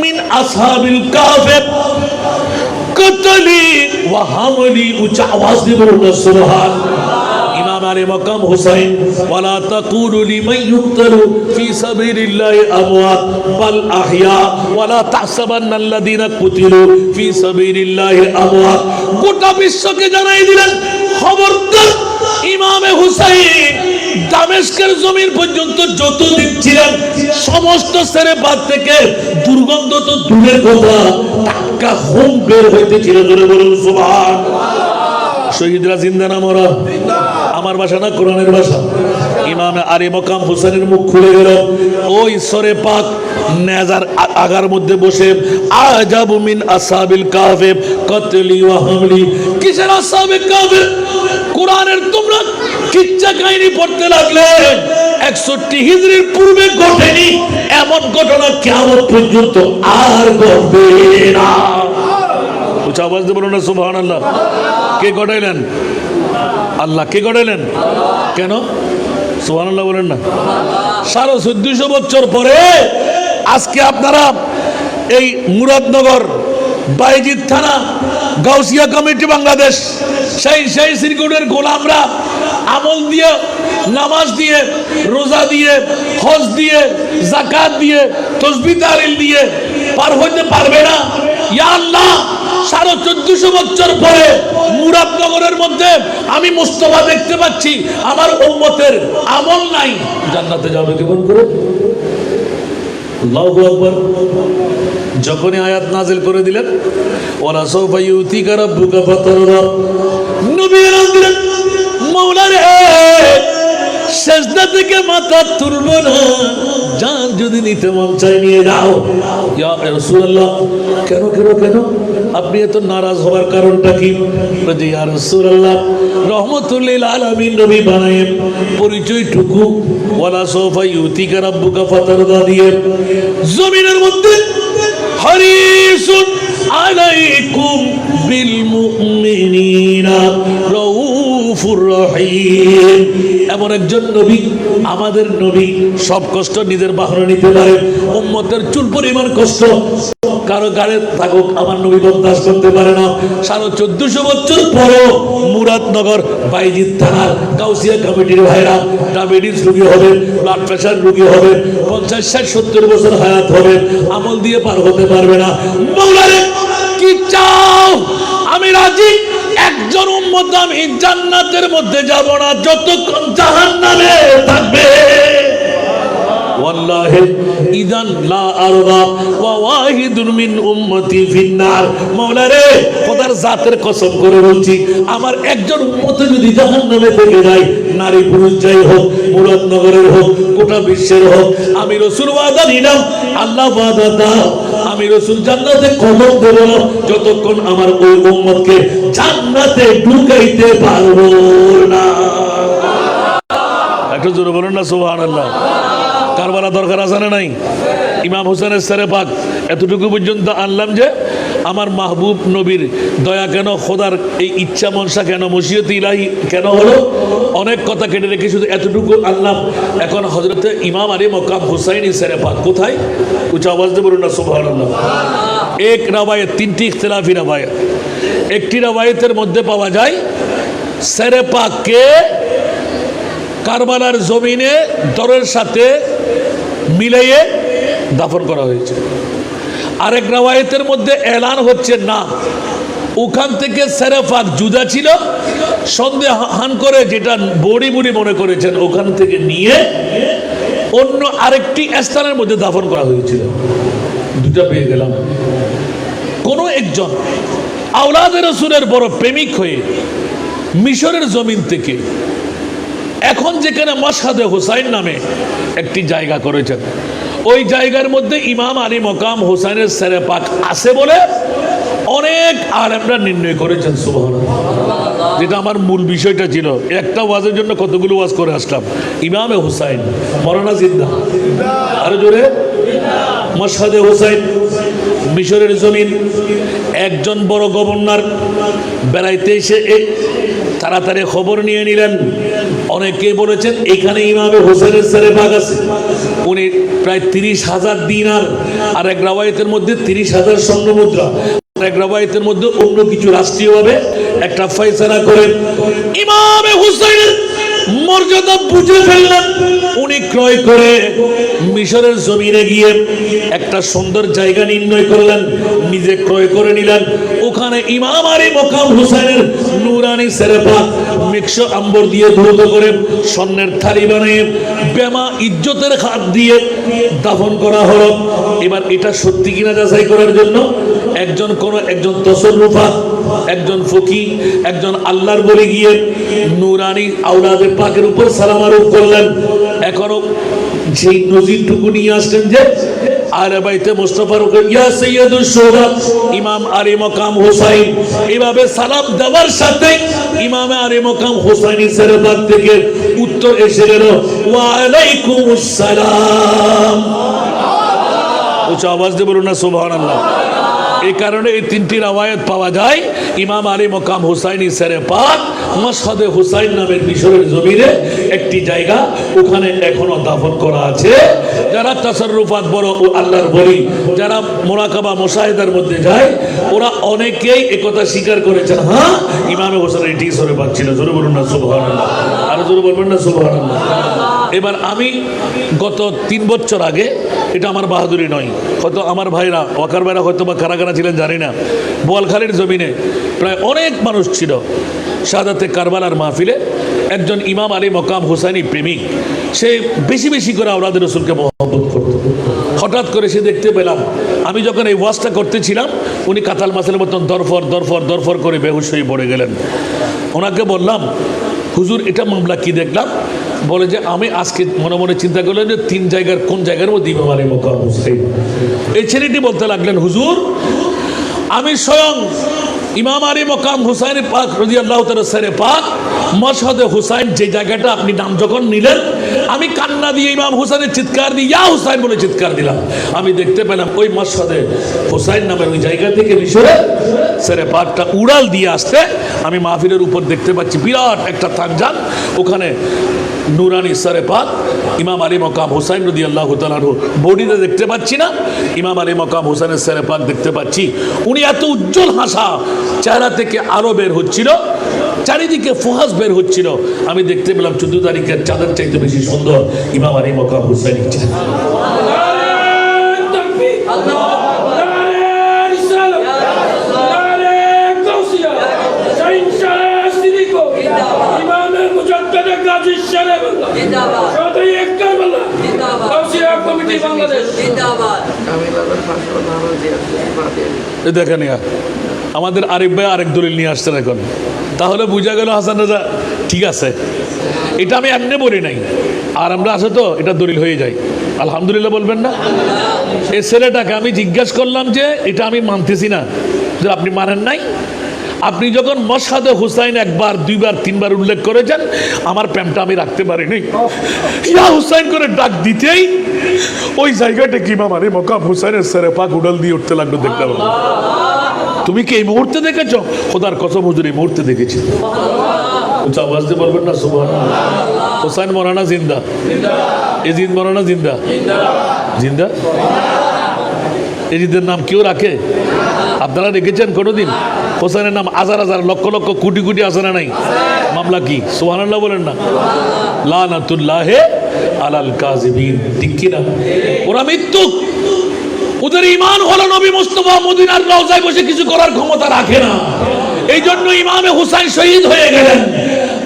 Speaker 1: মিন আসহাবিল কাহফে কতলি ওয়া হামলি। উচ্চ আওয়াজ দিয়ে বলুন সুবহানাল্লাহ। ইমাম আলী মকাম হুসাইন ওয়ালা তাকুলু লিমান ইউকতালু ফি সাবিলিল্লাহি আমওয়াত বাল আহইয়া ওয়ালা তাহসাবান্নাল্লাযীনা কুতিলু ফি সাবিলিল্লাহি আমওয়াত। গোটা বিশ্বকে জানাই দিলেন খবরদার ইমামে হুসাইন দামেস্কের জমিন পর্যন্ত যত দিন ছিলেন সমস্ত সেরে বাদ থেকে দুর্গন্ধ তো দূরের কথা টাটকা হোম বের হইতেছিল। জোরে বলুন সুবহানাল্লাহ। শহীদরা জিন্দা না মরা? আমার ভাষা না কোরআনের ভাষা। ইমামে আলী মকাম হুসাইনের মুখ খুলে গেল, ওই সরে পাক নেজার আগার মধ্যে বসে আজাবু মিন আসহাবিল কাহফে কতলি ওয়া হামলি। কিসের আসহাবে কাহফে? কোরআনের তোমরা কিচ্ছা কাহিনী পড়তে লাগলে 61 হিজরির পূর্বে ঘটেনি এমন ঘটনা কিয়ামত পর্যন্ত আর ঘটবে না। উচ্চ আওয়াজ দিয়ে বলুন না সুবহানাল্লাহ। কে ঘটাইলেন? আল্লাহ। কে ঘটাইলেন? কেন সুবহানাল্লাহ বলেন না? 1450 বছর পরে আজকে আপনারা এই মুরাদনগর বাইজিদ থানা গাউসিয়া কমিটি বাংলাদেশ সেই সিরকুটের গোলামরা আমল দিয়ে নামাজ দিয়ে রোজা দিয়ে হজ দিয়ে যাকাত দিয়ে তাসবিহ তাহলিল দিয়ে পার হইতে পারবে না। ইয়া আল্লাহ, 1450 বছর পরে মুরাদনগরের মধ্যে আমি মুস্তাফা দেখতে পাচ্ছি, আমার উম্মতের আমল নাই, জান্নাতে যাবে কেমন করে? আল্লাহু আকবার। যখনই আয়াত নাজিল করে দিলেন ওয়ালা সাওফা ইউতিকা রাব্বুকা ফাতারদা, নবী এলান দিলেন মাওলা রে সেজদা থেকে মাথা তুলব না, জান যদি নিতে মন চাই নিয়ে যাও। ইয়া রাসূলুল্লাহ, কেন কেন কেন আপনি এত নারাজ হওয়ার কারণটা কি? বলে ইয়া রাসূলুল্লাহ, রহমাতুল লিল আলামিন নবী বানায়েন পরিচয়টুকু ওয়ালা সাওফা ইউতিকা রাব্বুকা ফাতারদা দিয়ে জমিনের মধ্যে হারিসুন আলাইকুম বিল মুমিনিনা রাউফুর রহিম। এমন একজন নবী, আমাদের নবী সব কষ্ট নিজের বাহনে নিতে পারে। উম্মতের চুল পরিমাণ কষ্ট কারো গাড়ে থাকুক আমার নবী বরদাস্ত করতে পারে না। 1450 বছর পরও মুরাদনগর বাইজিদ থানার গাউসিয়া কমিটির ভাইরা ডায়াবেটিস রোগী হবে, ব্লাড প্রেশার রোগী হবে, 50, 60, 70 বছর হায়াত হবে, আমল দিয়ে পার হতে পারবে না। মাওলারে কি চাও? আমি রাজি, একজন উম্মত আমি জান্নাতের মধ্যে যাব না যতক্ষণ জাহান্নামে থাকবে। ওয়াল্লাহি ইদান লা আরদা ওয়া ওয়াহিদুন মিন উম্মতি ফিন্নার। মাওলা রে, খোদার জাতের কসম করে বলছি, আমার একজন উম্মত যদি জাহান্নামে থেকে যায়, নারী পুরুষ যাই হোক, মুরাদনগরের হোক, গোটা বিশ্বের হোক, আমি রাসূল ওয়াদা নিলাম, আল্লাহ ওয়াদা দাও, আমি রাসূল জান্নাতে কদম দেব না যতক্ষণ আমার ওই উম্মতকে জান্নাতে ঢুকাইতে পারবো না। একটু জোরে বলুন না সুবহানাল্লাহ। কারবালা দরকার আছে না নাই? ইমাম হুসেনের সেরে পাক এতটুকু পর্যন্ত আনলাম যে আমার মাহবুব নবীর দয়া কেন, খোদার এই ইচ্ছা মনসা কেন, মশিয়ত ইলাহি কেন হলো, অনেক কথা কেটে রেখে শুধু এতটুকু আনলাম। এখন হযরতে ইমাম আলী মকাম হুসাইনি সেরে পাক কোথায়? উচ্চ আওয়াজ দিয়ে বলুন না সুবহানাল্লাহ। এক রাওয়ায়াত, 3টি ইখতিলাফি রাওয়ায়াত। একটি রাওয়ায়াতের মধ্যে পাওয়া যায় সেরে পাককে কারবালার জমিনে দরের সাথে মিলিয়ে দাফন করা হয়েছে। আরেক রাওয়ায়াতের মধ্যে এলান হচ্ছে না, ওখান থেকে সেরেফাক জুদা ছিল, সন্দেহান করে যেটা বড়ি বুড়ি মনে করেছেন ওখান থেকে নিয়ে অন্য আরেকটি স্থানের মধ্যে দাফন করা হয়েছিল। দুটা পেয়ে গেলাম। কোন একজন আওলাদে রাসূলের বড় প্রেমিক হয়ে মিশরের জমিন থেকে এখন যেখানে মাশহাদে হুসাইন নামে একটি জায়গা করেছেন, ওই জায়গার মধ্যে ইমাম আলী মকাম হুসাইনের সেরে পাক আছে বলে অনেক আলেমরা নির্ণয় করেছেন। সুবহানাল্লাহ। যেটা আমার মূল বিষয়টা ছিল, একটা ওয়াজের জন্য কতগুলো ওয়াজ করে আসলাম। ইমামে হুসাইন মরানা জিন্দা, আরো জোরে মাশহাদে হুসাইন মিশরের জমিন। একজন বড় গভর্নর বেড়াইতে এসে তাড়াতাড়ি খবর নিয়ে নিলেন। অনেকে বলেছেন এখানে ইমামে হোসেনের সেরে পাক আছে। উনি প্রায় 30,000 দিনার, আর এক রাওয়ায়াতের মধ্যে 30,000 স্বর্ণ মুদ্রা, এক রাওয়ায়াতের মধ্যে অন্য কিছু রাষ্ট্রীয়ভাবে একটা ফয়সালা করেন। ইমামে হুসাইনের মর্যাদা বুঝে ফেললেন। উনি ক্রয় করে মিশরের জমিনে গিয়ে একটা সুন্দর জায়গা নির্ণয় করলেন, নিজে ক্রয় করে নিলেন। ওখানে ইমাম আলী মকাম হুসাইনের নুরানি সেরে পাক মিক্স আম্বর দিয়ে ধৌত করে স্বর্ণের থালি বানিয়ে বেমা ইজ্জতের হাত দিয়ে দাফন করা হলো। এবার এটা সত্যি কিনা যাচাই করার জন্য একজন তসররুফাত, একজন ফকি, একজন আল্লাহর বলে গিয়ে নুরানি আওলাদে পাকের উপর সালাম আরোপ করলেন। এখনো সেই নজিরটুকু নিয়ে আসলেন যে আলে বাইতে মুস্তাফার উপর ইয়া সাইয়্যিদুশ শুহাদা ইমাম আলী মকাম হুসাইন। এভাবে সালাম দেওয়ার সাথে ইমাম আলী মকাম হুসাইনি সেরেপাক থেকে উত্তর এসে গেল ওয়া আলাইকুমুস সালাম। উচ্চ আওয়াজ দিয়ে বলুন না সুবহানাল্লাহ। এই কারণে এই তিনটি রাওয়ায়াত পাওয়া যায়। ইমাম আলী মকাম হুসাইনি সেরে পাক মাশহাদে হুসাইন নামের মিশরের জমিনে একটি জায়গা, ওখানে এখনো দাফন করা আছে। যারা তাসাররুফাত বড় ও আল্লাহর বলি, যারা মুরাকাবা মুশাহিদার মধ্যে যায়, ওরা অনেকেই একথা স্বীকার করেছেন, হ্যাঁ ইমামে হুসাইন এটি সরে পাক ছিল। জোরে বলুন না সুবহানাল্লাহ, আর জোরে বলবেন না সুবহানাল্লাহ। এবার আমি গত 3 বছর আগে, এটা আমার বাহাদুরি নয়, হয়তো আমার ভাইরা ওয়াকার ভাইরা হয়তো বা কারা কারা ছিলেন জানি না, বোয়ালখালীর জমিনে প্রায় অনেক মানুষ ছিল শাহাদাতে কারবালার মাহফিলে। একজন ইমাম আলী মকাম হুসাইনি প্রেমিক, সে বেশি বেশি করে আওলাদ রাসূলকে মহব্বত করত। হঠাৎ করে সে দেখতে পেলাম, আমি যখন এই ওয়াজটা করতেছিলাম, উনি কাতাল মাছের মতন দরফর দরফর দরফর করে বেহুশ হয়ে পড়ে গেলেন। ওনাকে বললাম, হুজুর এটা মামলা কি দেখলাম? বলে যে আমি আজকে মনে মনে চিন্তা করলেন যে 3 জায়গার কোন জায়গার মধ্যে ইমাম আলী মকাম হুসাইন। এই ছেলেটি বলতে লাগলেন, হুজুর আমি স্বয়ং ইমাম আলী মকাম হুসাইন পাক রাদিয়াল্লাহু তাআলা সেরে পাক মাশহাদে হুসাইন যে জায়গাটা আপনি নাম যখন নিলেন, আমি কান্না দিয়ে ইমাম হুসাইনের চিৎকার দিয়ে ইয়া হুসাইন বলে চিৎকার দিলাম। আমি দেখতে পেলাম ওই মাশহাদে হুসাইন নামের ওই জায়গা থেকে মিশরে সেরে পাকটা উড়াল দিয়ে আসতে আমি মাহফিলের উপর দেখতে পাচ্ছি বিরাট একটা তাকজান, ওখানে নুরানি সেরে পাক ইমাম আলী মকাম হুসাইন রাদিয়াল্লাহু তাআলা বডিতে দেখতে পাচ্ছি না, ইমাম আলী মকাম হুসাইনের সেরে পাক দেখতে পাচ্ছি। উনি এত উজ্জ্বল হাসা চেহারা থেকে আলো বের হচ্ছিল, চারিদিকে ফুহাস বের হচ্ছিল। আমি দেখতে পেলাম 14 তারিখের চাঁদের চাইতে বেশি সুন্দর ইমাম আলী মকাম হুসাইন। দেখেন আমাদের আরিফ ভাই আরেক দলিল নিয়ে আসছেন এখন, তাহলে বুঝা গেল হাসান রাজা ঠিক আছে। এটা আমি এমনি বলি নাই, আর আমরা আসে তো এটা দলিল হয়ে যায়। আলহামদুলিল্লাহ বলবেন না? এই ছেলেটাকে আমি জিজ্ঞেস করলাম যে এটা আমি মানতেছি না, যে আপনি মানেন নাই। আপনি যখন মাশহাদে হুসাইন 1 বার 2 বার 3 বার উল্লেখ করেছেন, আমার প্রেমটা আমি রাখতে পারিনি। ইয়া হুসাইন করে ডাক দিতেই ওই জায়গাটা কি ইমাম আলী মকাম হুসাইনের সেরে পাক উড়াল দিয়ে উঠতে লাগলো। দেখতে পাবো তুমি কি এই মুহূর্তে দেখেছো? খোদার কসম হুজুর এই মুহূর্তে দেখেছি। আওয়াজ দিয়ে বলবেন না সুবহানাল্লাহ। হুসাইন মরানা জিন্দা, এজিদ মরানা জিন্দা জিন্দা। এজিদের নাম কেউ রাখে? আপনারা রেখেছেন কোনোদিন? হোসেনের নাম হাজার হাজার লক্ষ লক্ষ কোটি কোটি আছে না নাই? মামলা কি? সুবহানাল্লাহ বলেন না। লানাতুল্লাহি আলাল কাযিবিন। ঠিক কি না? ওরা মিথ্যুক, ওদের ঈমান হলো নবী মুস্তাফা মদিনার রওজায় বসে কিছু করার ক্ষমতা রাখে না। এই জন্য ইমামে হুসাইন শহীদ হয়ে গেলেন।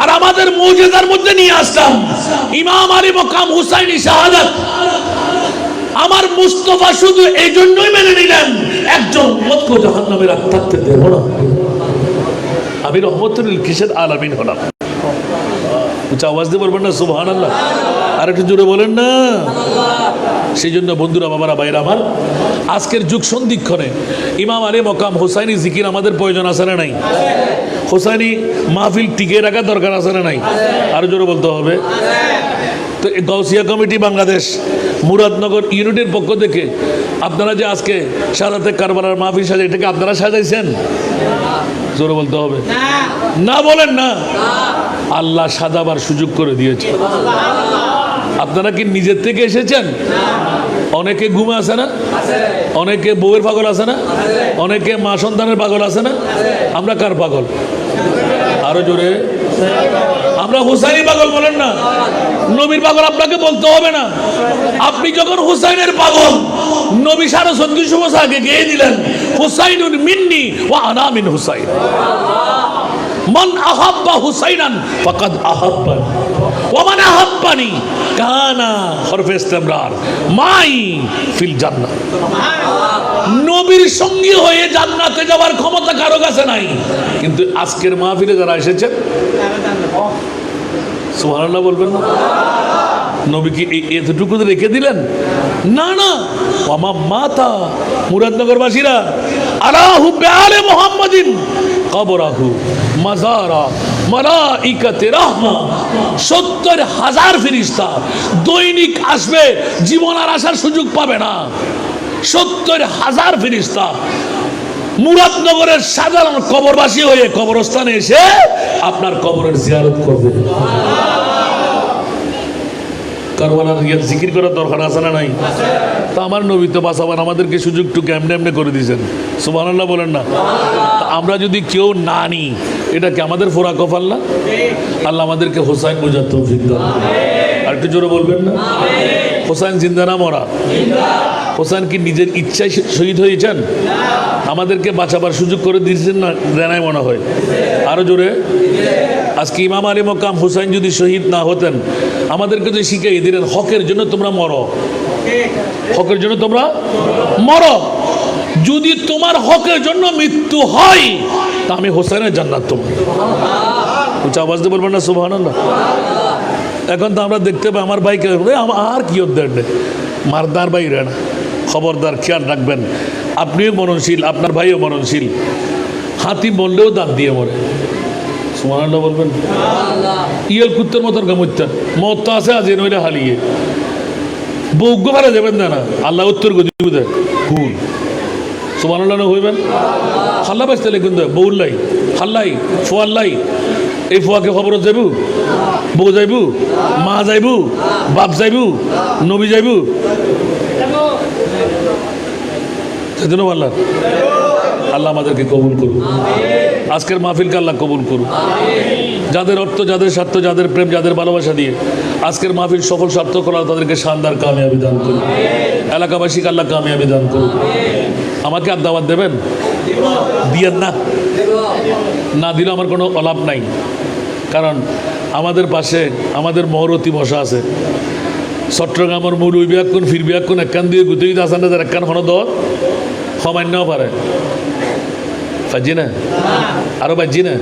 Speaker 1: আর আমাদের মুজিজার মধ্যে নিয়ে আসলাম ইমাম আলী মকাম হুসাইনি শাহাদাত। আমার মুস্তাফা শুধু এই জন্যই মেনে নিলেন, একজন উম্মতকে জাহান্নামে থাকতে দেব না। আমি রহমতুল কিসের আলামিন হলাম। উচ্চ আওয়াজ দিয়ে বলবেন না সুবহানাল্লাহ? আর একটু জোরে বলেন না। সেই জন্য বন্ধুরা, বাবারা, ভাইরা আমার, আজকের যুগ সন্ধিক্ষণে ইমাম আলী মকাম হুসাইনি জিকির আমাদের প্রয়োজন আছে না নাই? হুসাইনি মাহফিল টিকে রাখার দরকার আছে না নাই? আরো জোরে বলতে হবে। তো গাউসিয়া কমিটি বাংলাদেশ মুরাদনগর ইউনিটের পক্ষ থেকে আপনারা যে আজকে সাজাতে কারবালার মাহফিল সাজা, এটাকে আপনারা সাজাইছেন? জোরে বলতে হবে। না বলেন না। আল্লাহ সাজাবার সুযোগ করে দিয়েছে। আপনারা কি নিজের থেকে এসেছেন? অনেকে ঘুমে আছে না? অনেকে বউয়ের পাগল আছে না? অনেকে মা সন্তানের পাগল আছে না? আমরা কার পাগল? আরো জোরে। আমরা হুসাইনি পাগল। বলেন না। নবীর পাগল আপনাকে বলতে হবে না। আপনি যখন হুসাইনের পাগল, নবী 1450 বছর আগে গেয়ে দিলেন, হুসাইনুন মিন্নি ওয়া আনা মিন হুসাইন, মান আহাব্বা হুসাইনান ফাকাদ আহাব্বানি ওয়া মান আহাব্বানি কানা হরফে ইস্তিমরার মাই ফিল জান্নাহ। নবীর সঙ্গী হয়ে জান্নাতে যাওয়ার ক্ষমতা কারো কাছে নাই। কিন্তু আজকের মাহফিলে যারা এসেছেন, সুবহানাল্লাহ বলবেন না? নবী কি এতটুকু রেখে দিলেন? না না। ওয়ামা মাতা মুরাদনগরবাসীরা আলাহু বিআলে মুহাম্মাদিন কবরাহু মাজারা মালাইকাতে রাহমা, 70,000 ফেরেশতা দৈনিক আসবে, জীবন আর আসার সুযোগ পাবে না। 70,000 ফেরেশতা মুরাদনগরের সাধারণ কবরবাসী হয়ে কবরস্থানে এসে আপনার কবরের জিয়ারত করবে। কারবালার জিকির করার দরকার আছে না নাই? তা আমার নবী তো বাঁচাবার আমাদেরকে সুযোগটু কেমনে এমনি করে দিয়েছেন। সুবহানাল্লাহ বলেন না। আমরা যদি কেউ না নিই, এটা কি আমাদের ফোরা কপাল না? আল্লাহ আমাদেরকে হোসাইন বোঝার তৌফিক দান। আর একটু জোরে বলবেন না। হোসাইন জিন্দা না মরা? হোসাইন কি নিজের ইচ্ছায় শহীদ হয়েছেন? আমাদেরকে বাঁচাবার সুযোগ করে দিয়েছেন না? দেনায় মনে হয়। আরো জোরে। আজকে ইমাম আলী মকাম হুসাইন যদি শহীদ না হতেন, আমাদেরকে যদি শিখিয়ে দিলেন হকের জন্য তোমরা মরো, হকের জন্য তোমরা মরো। যদি তোমার হকের জন্য মৃত্যু হয়, তা আমি হোসাইনের জান্নাত তোমার। উচ্চ আওয়াজ দিয়ে বলবেন না সুবহানাল্লাহ? এখন তো আমরা দেখতে পাই আমার ভাইকে আর কি দেন মারদার বাইরে না। খবরদার, খেয়াল রাখবেন। আপনিও মরণশীল, আপনার ভাইও মরণশীল। হাতি বললেও দাঁত দিয়ে মরে। সুবহানাল্লাহ বলবেন। ইয়েল কুত্তের মতন গামুত্তার মত তো আছে, আজ নইলে হালিয়ে বৌগ্য ভাড়া যাবেন না। আল্লাহ উত্তর গতি দেয় ভুল। সুবহানাল্লাহ হইবেন। হাল্লা বাঁচতে লিখুন বউল্লাই হাল্লাই ফোয়াল্লাই। এই ফোয়াকে খবরত যাইবু, বউ যাইবু, মা যাইবু, বাপ যাইবু, নবী যাইবু। সেজন্য আল্লাহ আল্লাহ আমাদেরকে কবুল করুন। আজকের মাহফিলকে আল্লাহ কবুল করুন। যাদের অর্থ, যাদের স্বার্থ, যাদের প্রেম, যাদের ভালোবাসা দিয়ে আজকের মাহফিল সফল সার্থক করা, তাদেরকে শানদার কামিয়াবি দান করুন। এলাকাবাসীকে আল্লাহ কামিয়াবি দান করুন। আমাকে আর দাওয়াত দেবেন? দিয়েন না। না দিলে আমার কোনো অলাভ নাই। কারণ আমাদের পাশে আমাদের মহরতি বসা আছে। চট্টগ্রামের মূল ওই বিয়াক্ষণ ফির বিয়াক্ষণ একখান দিয়ে গুতেই আসান তাদের একখান হন দর সমান্যও পারে। পাচ্ছি না? আরো পাচ্ছি না?